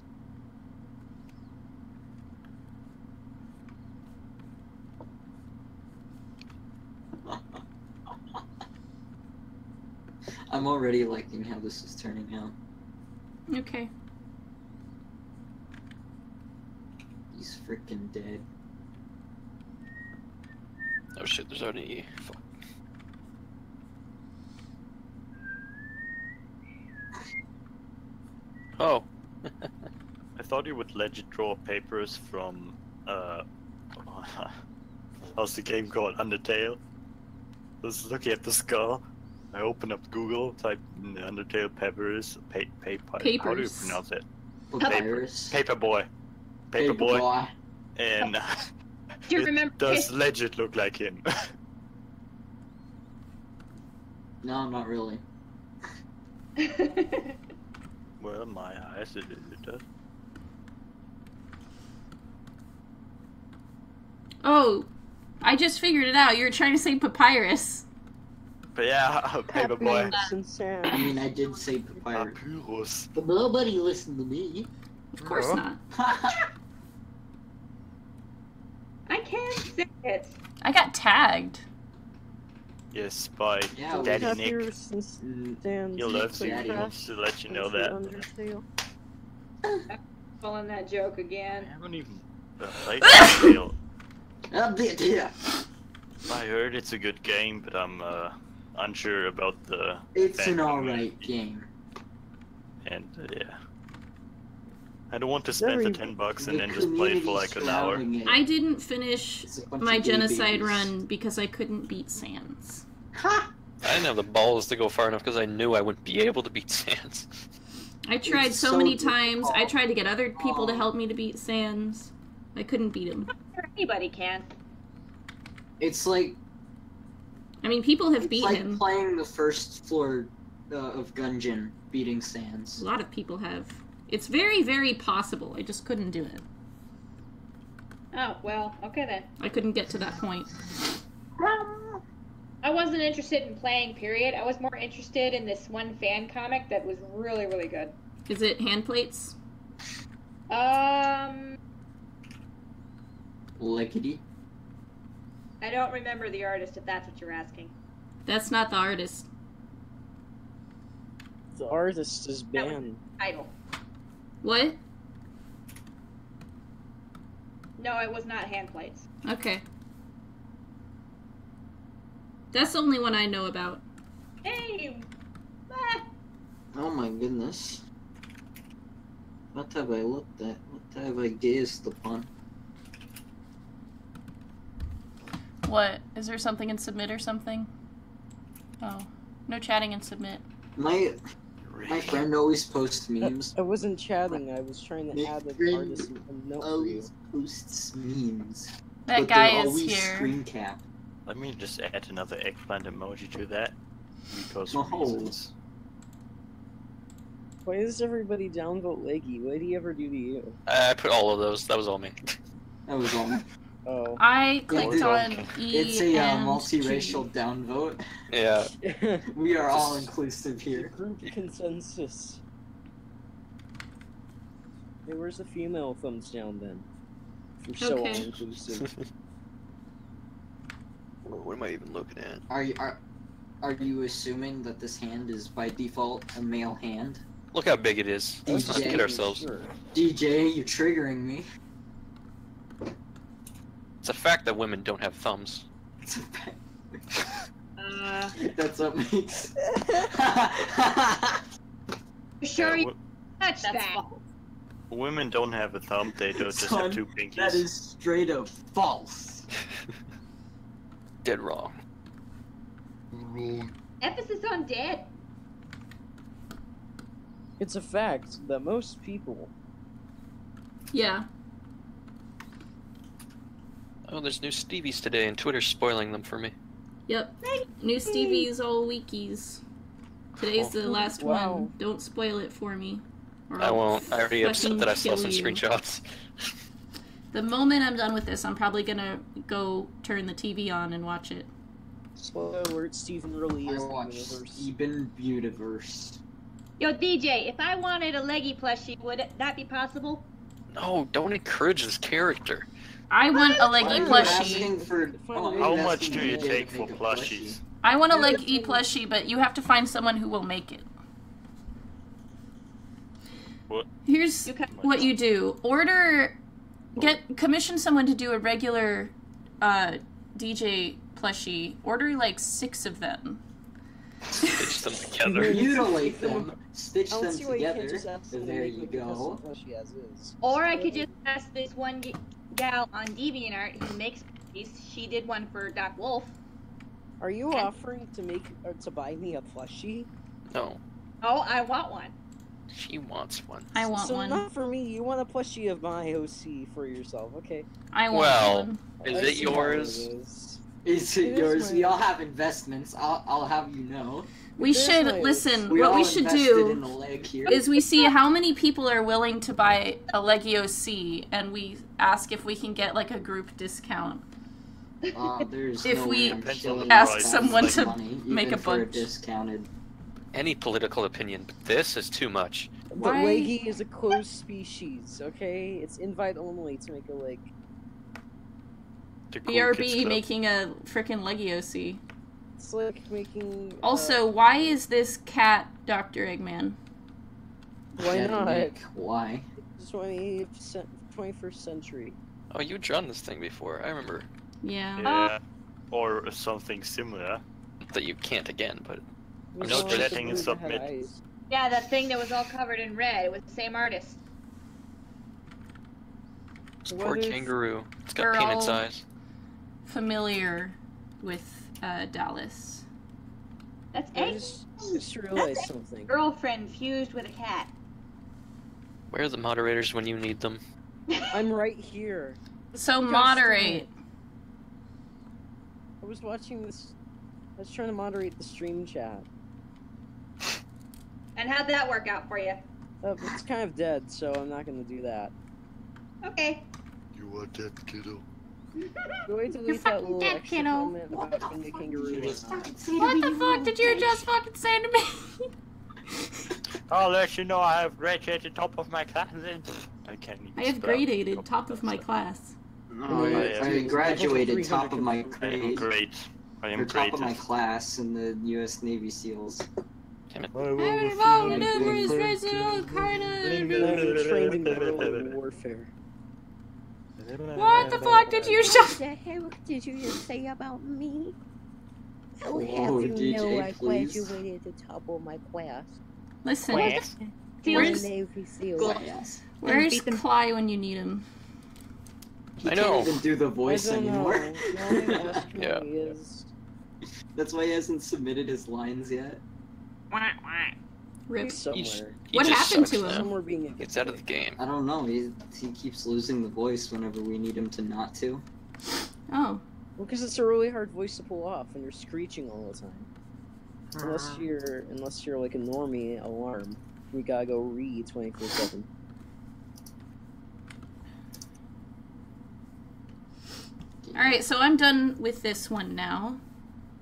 I'm already liking how this is turning out. Okay. He's freaking dead. Oh shit, there's already. Fuck. Oh. I thought you would legit draw papers from how's the game called? Undertale? I was looking at the skull. I open up Google, type in Undertale papers, how do you Papers. pronounce it? Papyrus. Paperboy. Paperboy. Paperboy. And Do you it remember? does legit look like him. No, not really. Well, my eyes, it does. Oh, I just figured it out. You were trying to say papyrus. But yeah, Paperboy. Happiness and Sam. I mean, I did say papyrus. Papyrus. But nobody listened to me. Of course Oh. not. I can't say it. I got tagged. Yes, by Yeah, we Daddy got Nick. Happier since Dan. He loves you. Daddy. He wants to let you know that. Undertale. Pulling that joke I again. haven't even played Undertale. Yeah. I heard it's a good game, but I'm unsure about the It's fan an alright community. game. And yeah, I don't want to spend the Very- $10 and The then just play it for community like an hour. surrounding it I didn't finish is a bunch my of gay genocide babies. run because I couldn't beat Sans. Ha! I didn't have the balls to go far enough because I knew I wouldn't be able to beat Sans. I tried It's so so many times. I difficult. tried to get other people to Aw. help me to beat Sans. I couldn't beat him. Anybody can. It's like I mean, people have it's beat like him. playing the first floor of Gungeon, beating A Sans. lot of people have. It's very, very possible. I just couldn't do it. Oh, well, okay then. I couldn't get to that point. I wasn't interested in playing, period. I was more interested in this one fan comic that was really, really good. Is it hand plates? Lickety. I don't remember the artist if that's what you're asking. That's not the artist. The artist is banned. Title. What? No, it was not hand plates. Okay. That's the only one I know about. Hey! Ah. Oh my goodness. What have I looked at? What have I gazed upon? What? Is there something in submit or something? Oh. No chatting in submit. My friend always posts memes. I wasn't chatting, I was trying to add an artist a note for you. Always posts memes. That but guy they're is always here. screen cap. Let me just add another eggplant emoji to that. Because No. reasons. Why does everybody downvote Leggy? What did he ever do to you? I put all of those. That was all me. That was all. Oh. I clicked it's on okay. E It's a and multiracial G. downvote. Yeah. We are all inclusive The here. group consensus. Hey, where's the female thumbs down then? If you're so Okay. all-inclusive. What am I even looking at? Are you assuming that this hand is by default a male hand? Look how big it is. Let's not kid ourselves. Sure. DJ, you're triggering me. It's a fact that women don't have thumbs. It's a fact. Uh, That's what makes. you sure you wo- touched That's that? false. women don't have a thumb, they don't just Son, have two pinkies. That is straight up false. Dead wrong. Emphasis on dead. It's a fact that most people. Yeah. Oh, there's new Stevies today, and Twitter's spoiling them for me. Yep. New Stevie's all weekies. Today's the last Wow. one. Don't spoil it for me. or I I'll won't. I already upset fucking that I saw kill some you. screenshots. The moment I'm done with this, I'm probably gonna go turn the TV on and watch it. Spoiler alert, Stephen really I is the watched universe. Steven Beautiverse. Yo, DJ, if I wanted a leggy plushie, would that be possible? No, don't encourage this character. I want a Why leggy are you plushie. asking for? How why are you much asking do you DJ to take make for a plushies? I want a leggy plushie, but you have to find someone who will make it. What? Here's You can- what you do. Commission someone to do a regular DJ plushie. Order like 6 of them. Stitch them together. Mutilate them, stitch I don't them see why you can't together. just ask them to There make you the custom go. plushie as is. Or I could just ask this one gal on DeviantArt who makes these. She did one for Doc Wolf. Are you offering to make or to buy me a plushie? No, Oh, I want one. she wants one. I want so one. not for me. You want a plushie of my OC for yourself, okay? I want Well, one. Is I it see how yours? it is. Is It it is yours? my- We all have investments. I'll have you know. We There's should my- listen. We What all we should invested in do the leg here. is we see how many people are willing to buy a Legio C, and we ask if we can get like a group discount. There's if no we way I'm Depends shilling on the ask price. someone that to money, make even a for bunch. discounted. Any political opinion, but this is too much. But Why- leggy is a closed species, okay? It's invite only to make a leg. The cool kids BRB club. making a frickin' Legio C. It's like making. Also, why is this cat Dr. Eggman? Why Yeah, not? Nick, why? 21st century. Oh, you drawn this thing before. I remember Yeah. Yeah. Or something similar. that you can't again, but We no saw the chatting bird and that had submit. eyes. Yeah, that thing that was all covered in red. It was the same artist. it's What poor if- kangaroo. It's got We're peanut all- size. Familiar with Dallas. That's I a just realized something. girlfriend fused with a cat. Where are the moderators when you need them? I'm right here. So Just moderate. I was watching this. I was trying to moderate the stream chat. And how'd that work out for you? It's kind of dead, so I'm not going to do that. Okay. You are dead, kiddo. Go ahead to delete that little dead, extra kiddo. comment about being a kangaroo. What the fuck did you just fucking say to me? I'll let you know I have graduated top of my class. I can't even I have spell. graded top of my class. I graduated top of my I am grade. great. I Or am top great. of my class in the U.S. Navy SEAls. Damn it. I'm trained in guerrilla warfare. What the fuck did you just? What the hell did you just say about me? I'll have Whoa, you DJ, know I please. graduated at the top of my class. Listen, Class. Where's- Navy SEAL. Glass. where's beat them. Cly when you need him? He I know. can't even do the voice I don't anymore. know. The only question Yeah. is, That's why he hasn't submitted his lines yet. Rip. he's somewhere. He What just happened sucks to him? now. Somewhere being a Gets out of the game. I don't know. He keeps losing the voice whenever we need him to not to. Oh. Well, because it's a really hard voice to pull off, and you're screeching all the time. Unless you're like a normie alarm, we gotta go read 24/7. Alright, so I'm done with this one now.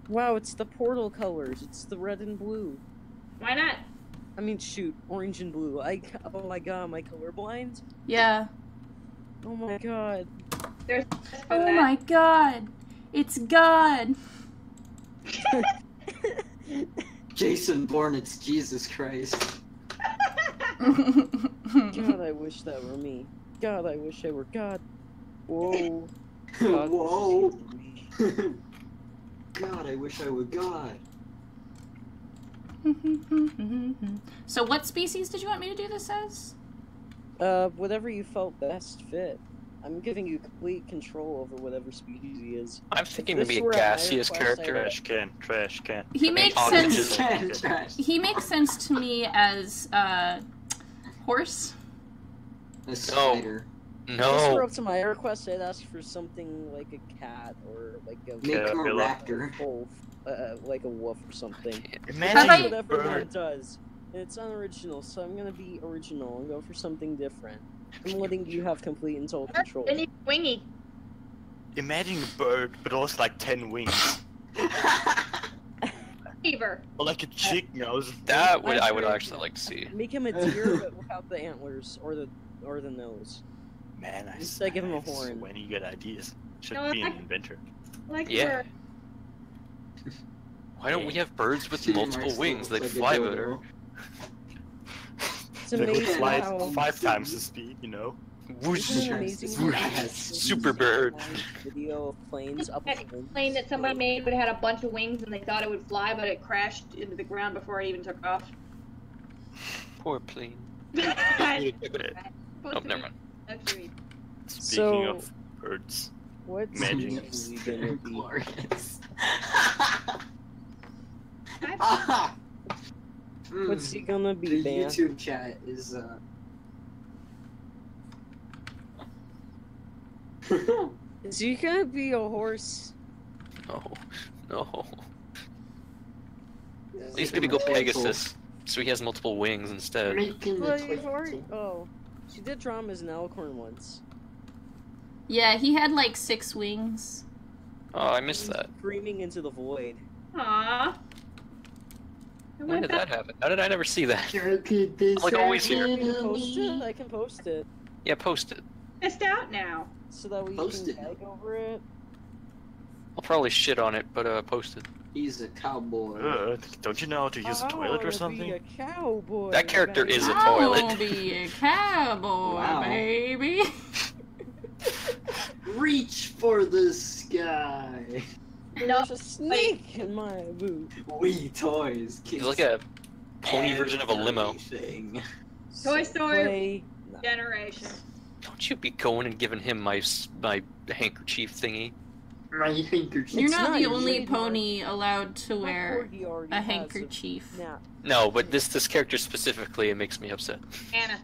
Wow, it's the portal colors. It's the red and blue. Why not? I mean, shoot, orange and blue. Oh my god, am I colorblind? Yeah. Oh my god. There's Oh my god. It's God. Jason Bourne, it's Jesus Christ. God, I wish that were me. God, I wish I were God. Whoa. God, Whoa. excuse me. God, I wish I were God. So what species did you want me to do this as? Whatever you felt best fit. I'm giving you complete control over whatever species he is. I'm thinking This maybe a were a higher gaseous class character. Trash can, trash can. He makes oxygen. sense. Trash. He makes sense to me as horse. A spider. If this were No. up to my request, I'd ask for something like a cat or like a Make him a Caterpillar. raptor. wolf, like a wolf or something. Imagine Have I- a Whatever one bird. does. And it's unoriginal, so I'm gonna be original and go for something different. I'm letting you have complete and total control. They need wingy. Imagine a bird, but also like 10 wings. Fever. Or like a chicken. That would I would actually like to see. Make him a deer, but without the antlers or the nose. Man, I Instead, give him a swear, horn. When you get ideas, should No, be I- an inventor. Like Yeah. bird. Why don't we have birds with Dude, multiple Marcel wings? looks They'd like a fly dodo. better. It's They could amazing fly how 5 times the speed, you know? Whoosh. Isn't it amazing Whoosh. how Yes. Super bird. Video of planes up That plane that somebody made would have had a bunch of wings and they thought it would fly, but it crashed into the ground before it even took off. Poor plane. Supposed Oh, to never be mind. luxury. Speaking So- of birds, What Imagine species are you gonna be? Glorious. What's he gonna The be, man? YouTube chat is Is he gonna be a horse? No. No. At least maybe go Pegasus, so he has multiple wings instead. Making Well, the you've already. twinkle. Oh, she did draw him as an alicorn once. Yeah, he had like 6 wings. Oh, I missed that. Screaming into the void. Aww. When did that happen? How did I never see that? Like Like always here. I can post it. I can post it Yeah, post it. Missed out now. so that we Post can it. tag over it. I'll probably shit on it, but post it. He's a cowboy. don't you know how to use a toilet or I wanna Be something? a cowboy. That character is a I'll toilet. be a cowboy, Wow. baby. Reach for the sky. There's a snake in my boot. We toys. He's like a pony version of a limo. Everything. Toy Story Play- generation. Don't you be going and giving him my handkerchief thingy. My handkerchief. You're It's not not the your only trademark. pony allowed to My wear corgi already a has handkerchief. nap. No, but this character specifically, it makes me upset. Anna.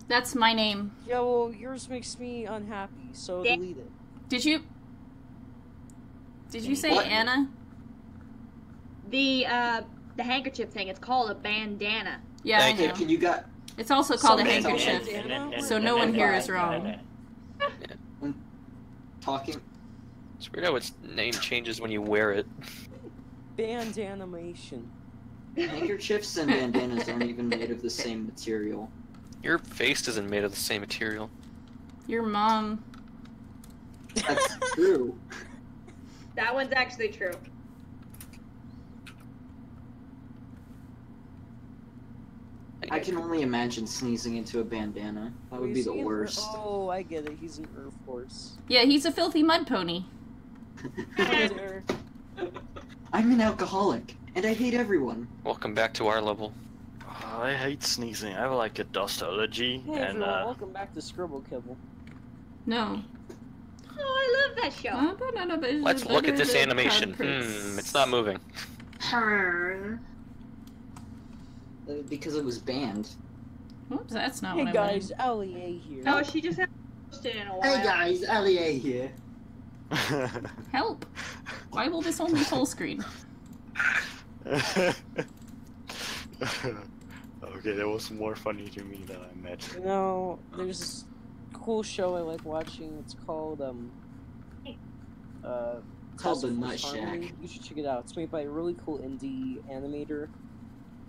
That's my name. Yeah, well, yours makes me unhappy, so Yeah. delete it. Did you say What? Anna? The handkerchief thing, it's called a bandana. Yeah, Thank I Okay, know. can you got It's also called a Somebody tell me. handkerchief. So no one here is wrong. talking? It's weird how its name changes when you wear it. Bandanimation. Handkerchiefs and bandanas aren't even made of the same material. Your face isn't made of the same material. Your mom. That's true. That one's actually true. I can only imagine sneezing into a bandana. That would be the worst. Oh, I get it. He's an Earth Force. Yeah, he's a filthy mud pony. There. I'm an alcoholic, and I hate everyone. Welcome back to our level. I hate sneezing. I have like a dust allergy, Hey and everyone, welcome back to Scribble Kibble. No. Oh, I love that show. Let's look at this animation. It's not moving. Because it was banned. Whoops, that's not Hey what guys, LEA here. Oh, she just hasn't posted in a while. Hey guys, LEA here. I meant. Help! Why will this only full screen? Okay, that was more funny to me than I meant. You know, there's this cool show I like watching. It's called Called The Task Nut Force Shack. Harmony. You should check it out. It's made by a really cool indie animator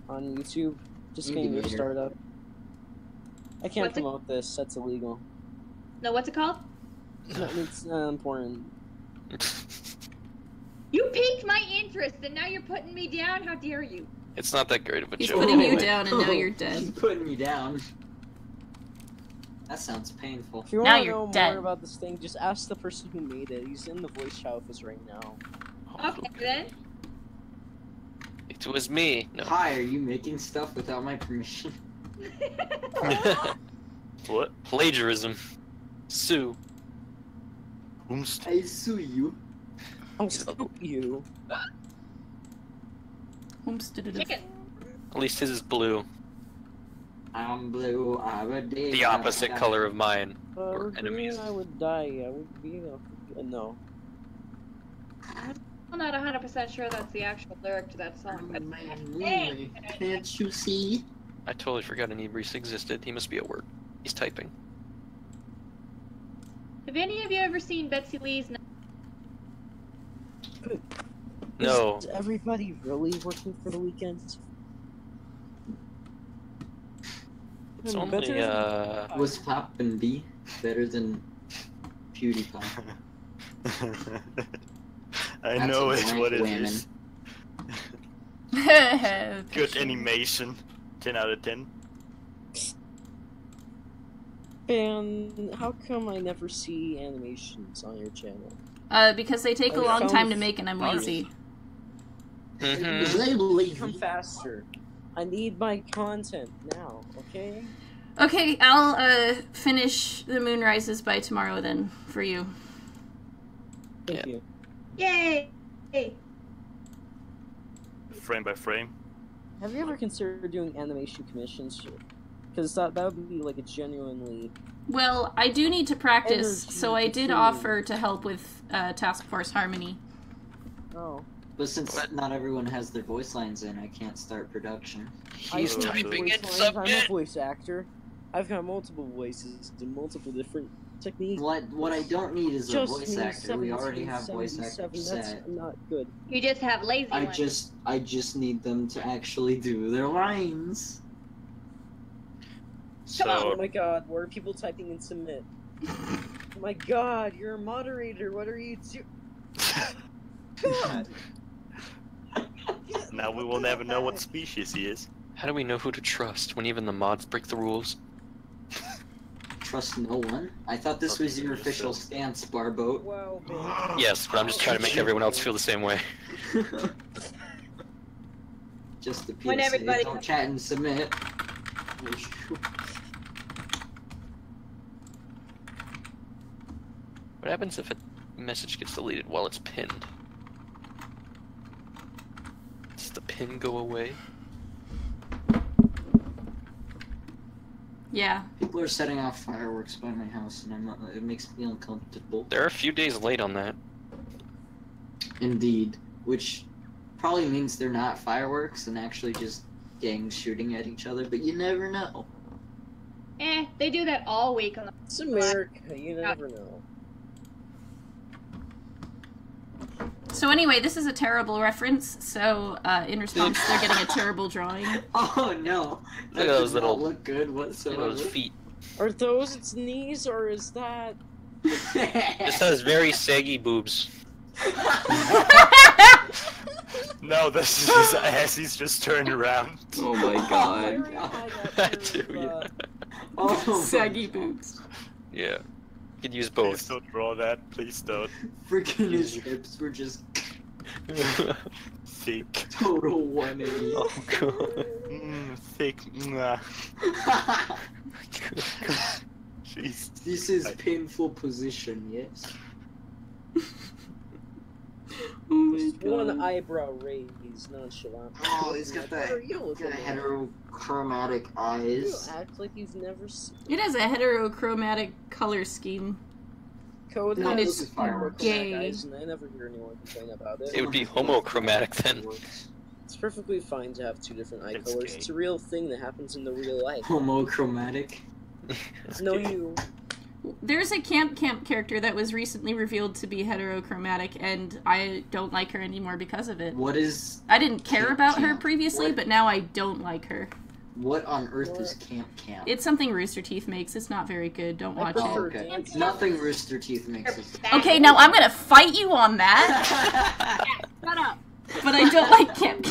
on YouTube. Just getting your Indiemator. startup. I can't What's it- promote this. That's illegal. No, what's it called? No, it's not important. You piqued my interest, and now you're putting me down. How dare you? It's not that great of a He's joke. putting you down and now you're He's dead. putting you down. That sounds painful. If you Now want to you're know dead. more about this thing, just ask the person who made it. He's in the voice chat office right now. Okay, then. It was me. No. Hi, are you making stuff without my permission? What? Plagiarism. Sue. Whomst? I sue you. I'll sue you. Chicken. At least his is blue. I'm blue, I'm a day. The opposite color of mine. If I Or were green, enemies. I would die. I would be no. I'm not 100% sure that's the actual lyric to that song, but Hey, can't you see? I totally forgot Anibris existed. He must be at work. He's typing. have any of you ever seen Betsy Lee's? No. Is everybody really working for the weekend? It's Hmm, better only, than- Was Poppin' B better than PewDiePie? I That's know a it's blank what it women. is. Good animation. 10 out of 10. And how come I never see animations on your channel? Because they take a I long found time the to make and I'm artist. lazy. Mm-hmm. Come faster. I need my content now, okay? Okay, I'll finish the Moonrises by tomorrow then, for you. Thank Yeah. you. Yay! Hey. Frame by frame. Have you ever considered doing animation commissions? Because that would be like a genuinely... Well, I do need to practice, Energy so I did consuming. offer to help with Task Force Harmony. Oh. But since not everyone has their voice lines in, I can't start production. He's I do typing voice in lines. I'm a submit. voice actor. I've got multiple voices and multiple different techniques. What I don't need is a Just voice me, actor. We already have voice 1777, actors That's set. not good. You just have lazy I ones. just need them to actually do their lines. Oh So, my god, where are people typing in submit? Oh my god, you're a moderator, what are you doing? God! now we will never know what species he is. How do we know who to trust when even the mods break the rules? Trust no one. I thought this was your official stance, Barboat. Wow, man. Yes, but I'm just trying to make everyone else feel the same way. Just the When PSA. everybody- Don't chat and submit. What happens if a message gets deleted while it's pinned? Does the pin go away? Yeah. People are setting off fireworks by my house, and it makes me uncomfortable. They're a few days late on that. Indeed, which probably means they're not fireworks and actually just gangs shooting at each other. But you never know. They do that all week on the It's America, you never know. So anyway, this is a terrible reference, so in response they're getting a terrible drawing. Oh no! Look That at those does not little- look good Look whatsoever. at those feet. Are those its knees, or is that... This has very saggy boobs. No, this is his ass, he's just turned around. Oh my Very god. high That up too, for, yeah. Oh my Saggy God. boobs. Yeah. You could use Please both. don't draw that, please don't. Freaking his hips were just. Thick. Total 180. Oh god. Thick. Mwah. Jeez. This is painful position, yes. Oh my Just one god. eyebrow raised, nonchalant. Oh, he's got What that are you looking at? heterochromatic You eyes. act like you've never seen. It has a heterochromatic color scheme. Code No, has this is fireworks. Gay. guys, and I never hear anyone complain about it. It would be homochromatic then. It's perfectly fine to have two different eye It's colors. gay. It's a real thing that happens in the real life. Homochromatic. No, you. There's a Camp character that was recently revealed to be heterochromatic, and I don't like her anymore because of it. What is... I didn't care Camp about her Camp? previously, What? but now I don't like her. What on earth is Camp? It's something Rooster Teeth makes. It's not very good. Don't watch Oh, it. prefer okay. dancing. Nothing Rooster Teeth makes us... Okay, now I'm gonna fight you on that, Shut up. but I don't like Camp.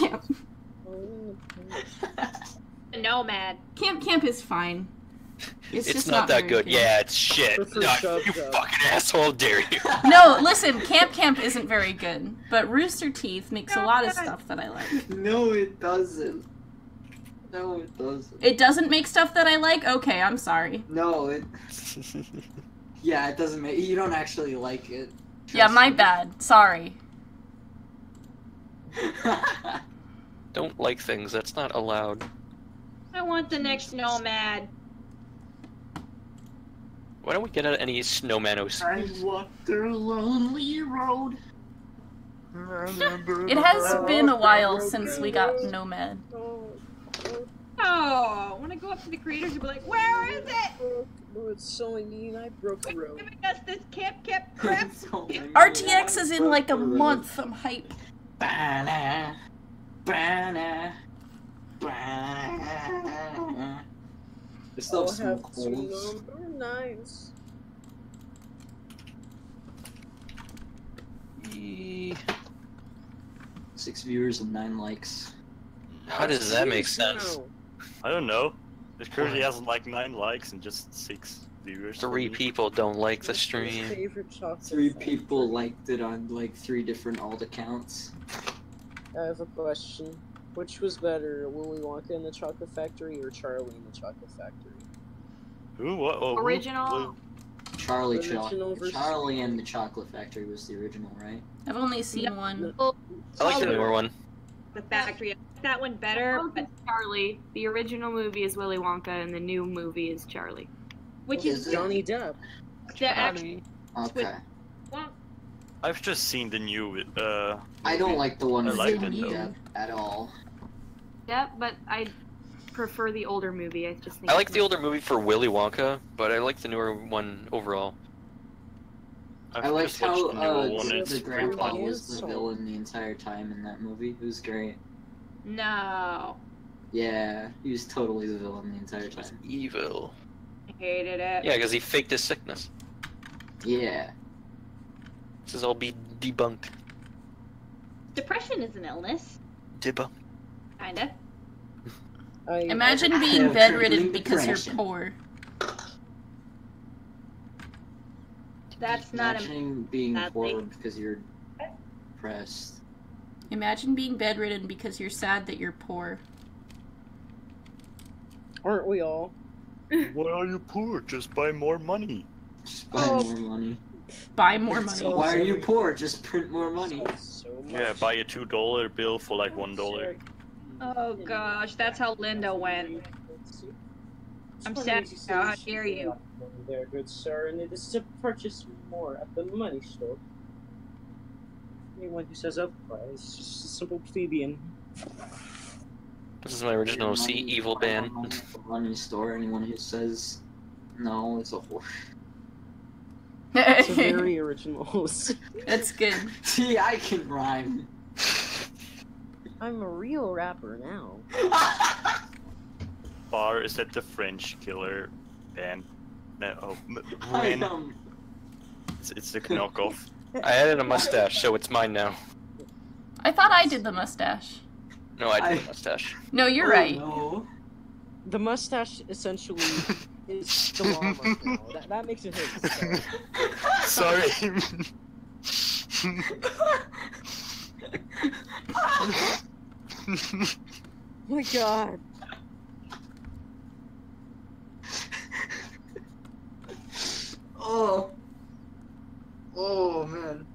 Nomad. Camp is fine. It's It's just not that very good. Yeah, it's shit. Prefer No, Chub you Chub. fucking asshole, dare you. No, listen, Camp isn't very good, but Rooster Teeth makes a lot of stuff that I like. No, it doesn't. No, it doesn't. It doesn't make stuff that I like? Okay, I'm sorry. No, it... Yeah, it doesn't make... You don't actually like it. Yeah, Trust my me. bad. Sorry. Don't like things. That's not allowed. I want the next Nomad. Why don't we get out any snowmanos? I walked a lonely road. It has been a while since we got Nomad. Oh, I want to go up to the creators and be like, where is it? Oh, it's so mean. I broke the road. Giving us this Camp crap. RTX is in like a month. I'm hype. Banana, banana, banana. I still I'll have some have two coals. number nines. E- 6 viewers and 9 likes. How does that make sense? I don't know. It currently has like 9 likes and just 6 viewers. for 3 me. people don't like the What's your stream. favorite chocolate 3 flavor? people liked it on like 3 different alt accounts. I have a question. Which was better, Willy Wonka in the Chocolate Factory or Charlie in the Chocolate Factory? Who? What? Oh, who? Original. Charlie Original versus- Charlie and the Chocolate Factory was the original, right? I've only seen one. I like the newer one. The factory. I like that one better, but Charlie. The original movie is Willy Wonka, and the new movie is Charlie. which Is is it? Johnny Depp. the actual Okay. one. I've just seen the new. I don't movie. like the one I with liked Johnny it, though. Depp at all. Yeah, but I prefer the older movie. I just think I like it's the older movie for Willy Wonka, but I like the newer one overall. I've I liked just watched how the newer one. the It's pretty grandpa fun. was the villain the entire time in that movie. It was great. No, Yeah, he was totally the villain the entire It was time. evil. I hated it. Yeah, because he faked his sickness. Yeah. This is all be debunked. Depression is an illness, Debunked. kinda. Imagine I being have bedridden crippling because you're depression. poor. That's not a. Imagine being bad poor thing. because you're depressed. Imagine being bedridden because you're sad that you're poor. Aren't we all? Why are you poor? Just buy more money. Just buy Oh. more money. Buy more money. So- Why are you poor? Just print more money. So much. Yeah, buy a $2 bill for like $1. Oh gosh, that's how Linda went. I'm sad now, how dare you. There, good sir, and it is to purchase more at the money store. Anyone who says otherwise is just a simple plebeian. This is my original See Evil band. Money store. Anyone who says no, it's a whore. It's a very original. That's good. See, I can rhyme. I'm a real rapper now. Bar, is that the French killer band? No, oh, I Ren. am. It's the knockoff. I added a mustache, so it's mine now. I thought I did the mustache. No, I did I- a mustache. No, you're Oh, right. No. The mustache essentially is the llama now. That makes it his. So. Sorry. Oh my god. Oh. Oh man.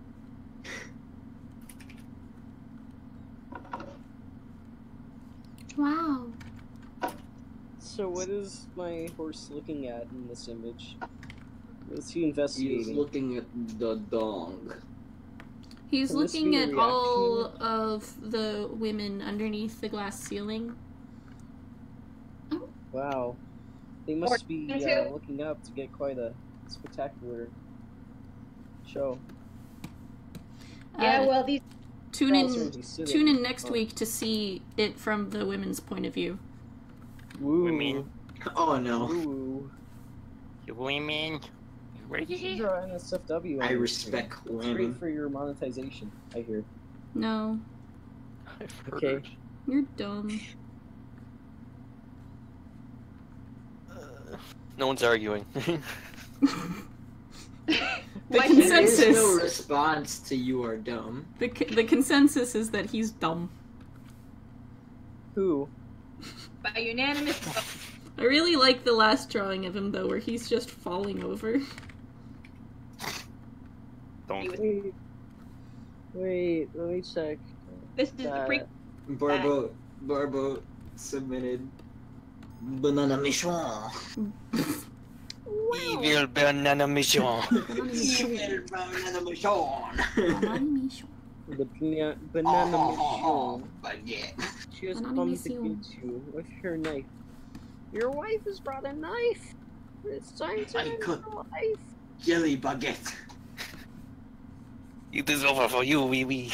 Wow. So what is my horse looking at in this image? What's he He's investigating? looking at the dong. He's Can this looking be a at reaction? all of the women underneath the glass ceiling. Wow. They must be Me too. looking up to get quite a spectacular show. Yeah, well, these Tune Girls in. already sitting. Tune in next Oh. week to see it from the women's point of view. Woo. Women. Oh no. Woo. Women. You should draw NSFW. I on respect It's great women. for your monetization, I hear. No, I've Okay. heard. you're dumb. No one's arguing. The Why- There is no consensus. response to "you are dumb." The consensus is that he's dumb. Who? by unanimous vote. I really like the last drawing of him though, where he's just falling over. Don't. Wait, let me check. This is the pre. Barbo submitted banana mission. Evil banana mission. Evil banana mission. The banana Oh, mission. baguette. She has Banana come to mission. get you with her knife. Your wife has brought a knife. It's time to I end could- her life. Jelly baguette. It is over for you, wee wee.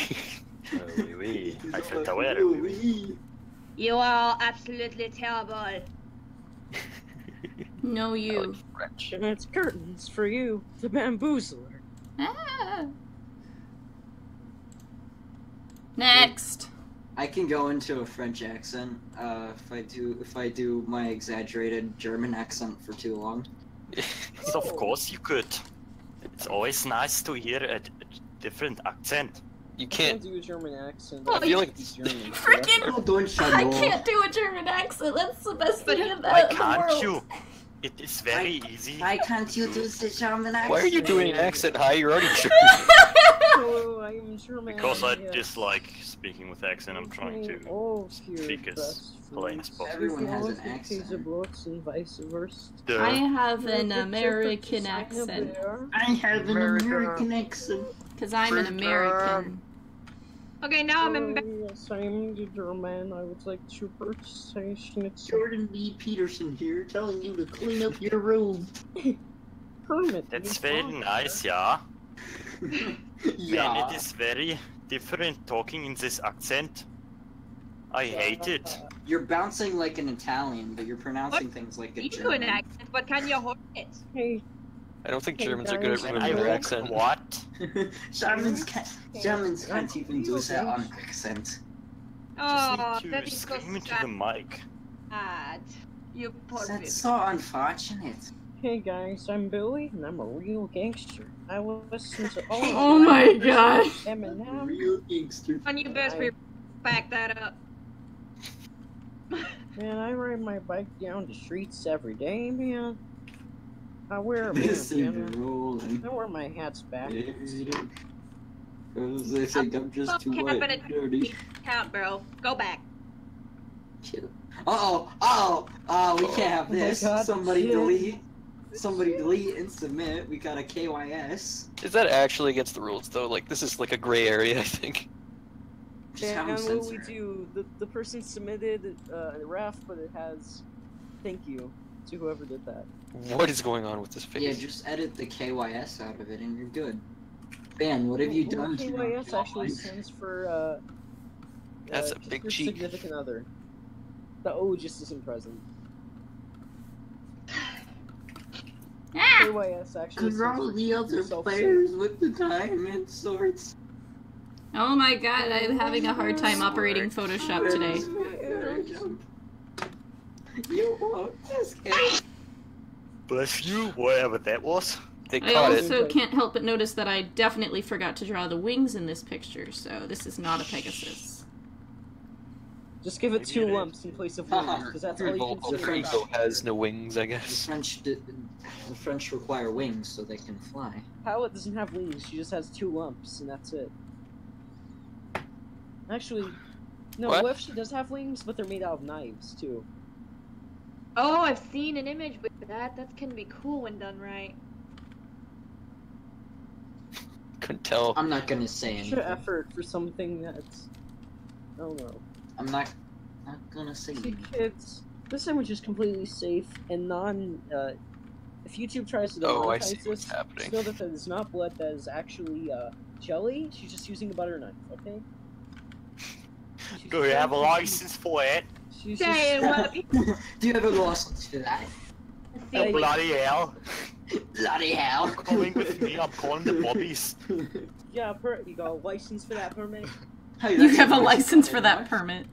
Oui, oui. I felt aware. Ooh, Oui, oui. wee. You are absolutely terrible. No, you. French. And it's curtains for you, the bamboozler. Ah. Next. I can go into a French accent if I do my exaggerated German accent for too long. Yes, of course you could. It's always nice to hear a different accent. You I can't can't. do a German accent. I feel like- He's German. Freaking- Oh, don't I can't do a German accent. That's the best thing in Why the can't world. you? It is very easy. Why can't you do the German accent? Why are you doing an accent high? You're already sure. Oh, I am German. Because I yes. dislike speaking with accent, I'm trying to Oh, speak as plain as possible. Everyone has an accent. Blocks and vice versa. I have an American accent. I have an American accent. Because I'm an American. Okay, now I'm in. Oh, yes, I'm the German. I would like to purchase a schnitzel. Jordan B. Peterson here, telling you to clean up your room. Hermit. That's you very fuck. nice, yeah. Yeah. And it is very different talking in this accent. I hate it. You're bouncing like an Italian, but you're pronouncing things like a You do an German. accent, but can you hold it? Hey, I don't think Hey, Germans are good at guys, And I remembering their walk accent. what? Germans can't even do that on accent. Oh, Just that need to is so scream into the mic. sad. You poor That's baby. so unfortunate. hey guys, I'm Billy, and I'm a real gangster. I will listen to all Oh my god. Eminem. Real gangster. And you best be back that up. Man, I ride my bike down the streets every day, man. I wear a This is bandana. rolling. I wear my hats back. Because they think I'm just too Fuck white happened and dirty. Count, bro. Go back. Oh, we can't have Oh my this. God, Somebody shit. delete. Somebody delete and submit. We got a KYS. Is that actually against the rules, though? Like, this is like a gray area, I think. Just have And them what we censor. do, the person submitted a ref, but it has thank you to whoever did that. What is going on with this face? Yeah, just edit the KYS out of it and you're good. Ben, what have you done to your KYS actually life? stands for That's a just big your cheat. significant other. The O just isn't present. Ah! KYS actually Cause all stands for the other self-serve. players with the diamond swords. Oh my god, I'm having a hard time operating Photoshop today. You won't escape. Bless you, whatever that was. They I caught it. also can't help but notice that I definitely forgot to draw the wings in this picture, so this is not a Pegasus. Just give it Maybe 2 it is. lumps in place of wings, because that's all you can Volvo see. Volvo has no wings, I The guess. the French require wings so they can fly. Pilot doesn't have wings, she just has 2 lumps, and that's it. Actually, no, What? what if she does have wings, but they're made out of knives, too? Oh, I've seen an image with that. That can be cool when done right. Couldn't tell. I'm not gonna say Extra anything. effort for something that's... I don't know. I'm not gonna say See, anything. kids, this sandwich is completely safe and if YouTube tries to Oh, I demonetize see this, what's happening. just know that that is not blood, that is actually, jelly. She's just using a butter knife, okay? She's Do you just- have a license for it? She's Say just... what people Do you have a license for that? Oh, see. bloody hell. Bloody hell! Coming with me, I'm calling the bobbies. Yeah, you got a license for that permit? Hey, You that's have a nice license for fucking that knife. permit.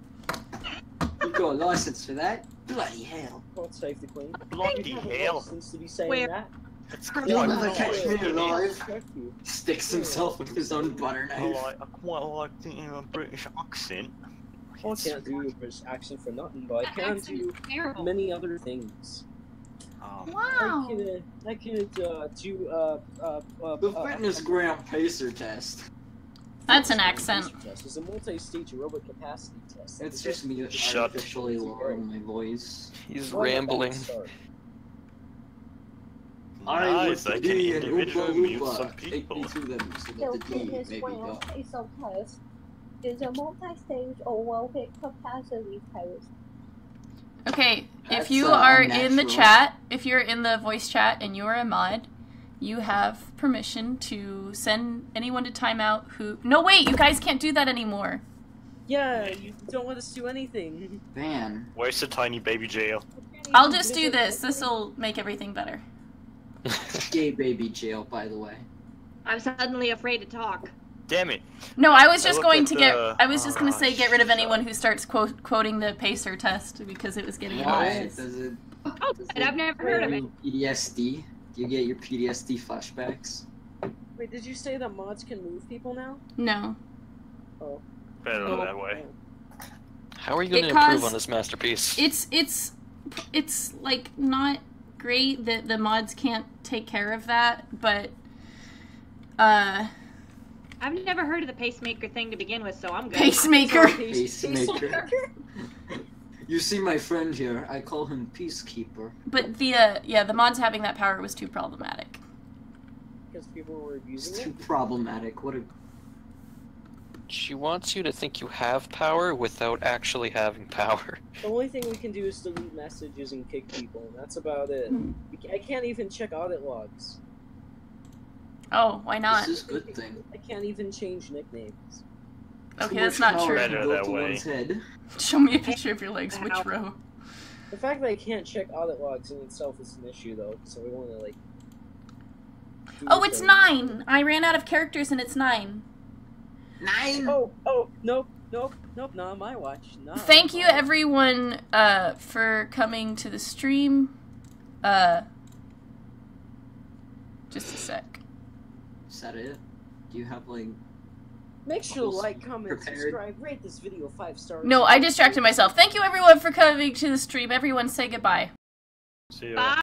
You got a license for that? Bloody hell! God save the queen. Bloody You have a hell. license to be saying Where? that. It's You'll quite never nice. catch me alive. Fuck you. Sticks himself with his own butter knife. I quite like the British accent. I can't do a British accent for nothing, but I That can accent do is terrible. many other things. Wow. I could do The fitness gram pacer test. That's an accent. Test is a multi-stage aerobic capacity test. It's just me Shut. artificially lowering my voice. He's Why not rambling. start? Nice, I can D and individually Oompa mute some Loompa. Take people. me to them so The that the D fitness may be gram gone. pacer test is a multi-stage aerobic capacity test. Okay, That's, if you are in the unnatural. chat, if you're in the voice chat and you are a mod, you have permission to send anyone to timeout who... No, wait, you guys can't do that anymore. Yeah, you don't want us to do anything. Van. Where's the tiny baby jail? I'll just do this. This'll make everything better. Gay baby jail, by the way. I'm suddenly afraid to talk. Damn it. No, I was I just looked going at to get... the- I was just going to say get rid of shut anyone who starts quoting the pacer test because it was getting Why? annoying. Does it... Oh, does and I've never heard of it. PTSD? Do you get your PTSD flashbacks? Wait, did you say that mods can move people now? No. Oh. Better Oh. that way. How are you going to Because improve on this masterpiece? It's like not great that the mods can't take care of that, but I've never heard of the pacemaker thing to begin with, so I'm good. pacemaker. Pacemaker. You see my friend here, I call him Peacekeeper. But the the mods having that power was too problematic. Because people were It's abusing too it? problematic. What a... She wants you to think you have power without actually having power. The only thing we can do is delete messages and kick people, and that's about it. Hmm. I can't even check audit logs. Oh, why not? This is a good thing. I can't even change nicknames. Okay, Too that's much not power true. can Better go that to way. one's head. Show me a picture of your legs. Which row? The fact that I can't check audit logs in itself is an issue, though, so we want to, like... do Oh, it's things. 9! I ran out of characters and it's 9. 9! Oh, nope, not on my watch. Not on Thank you my watch. everyone for coming to the stream. Just a sec. Is that it? Do you have, like... Make sure to Almost like, comment, prepared. subscribe, rate this video 5 stars. No, I distracted myself. Thank you everyone for coming to the stream. Everyone say goodbye. See ya. Bye.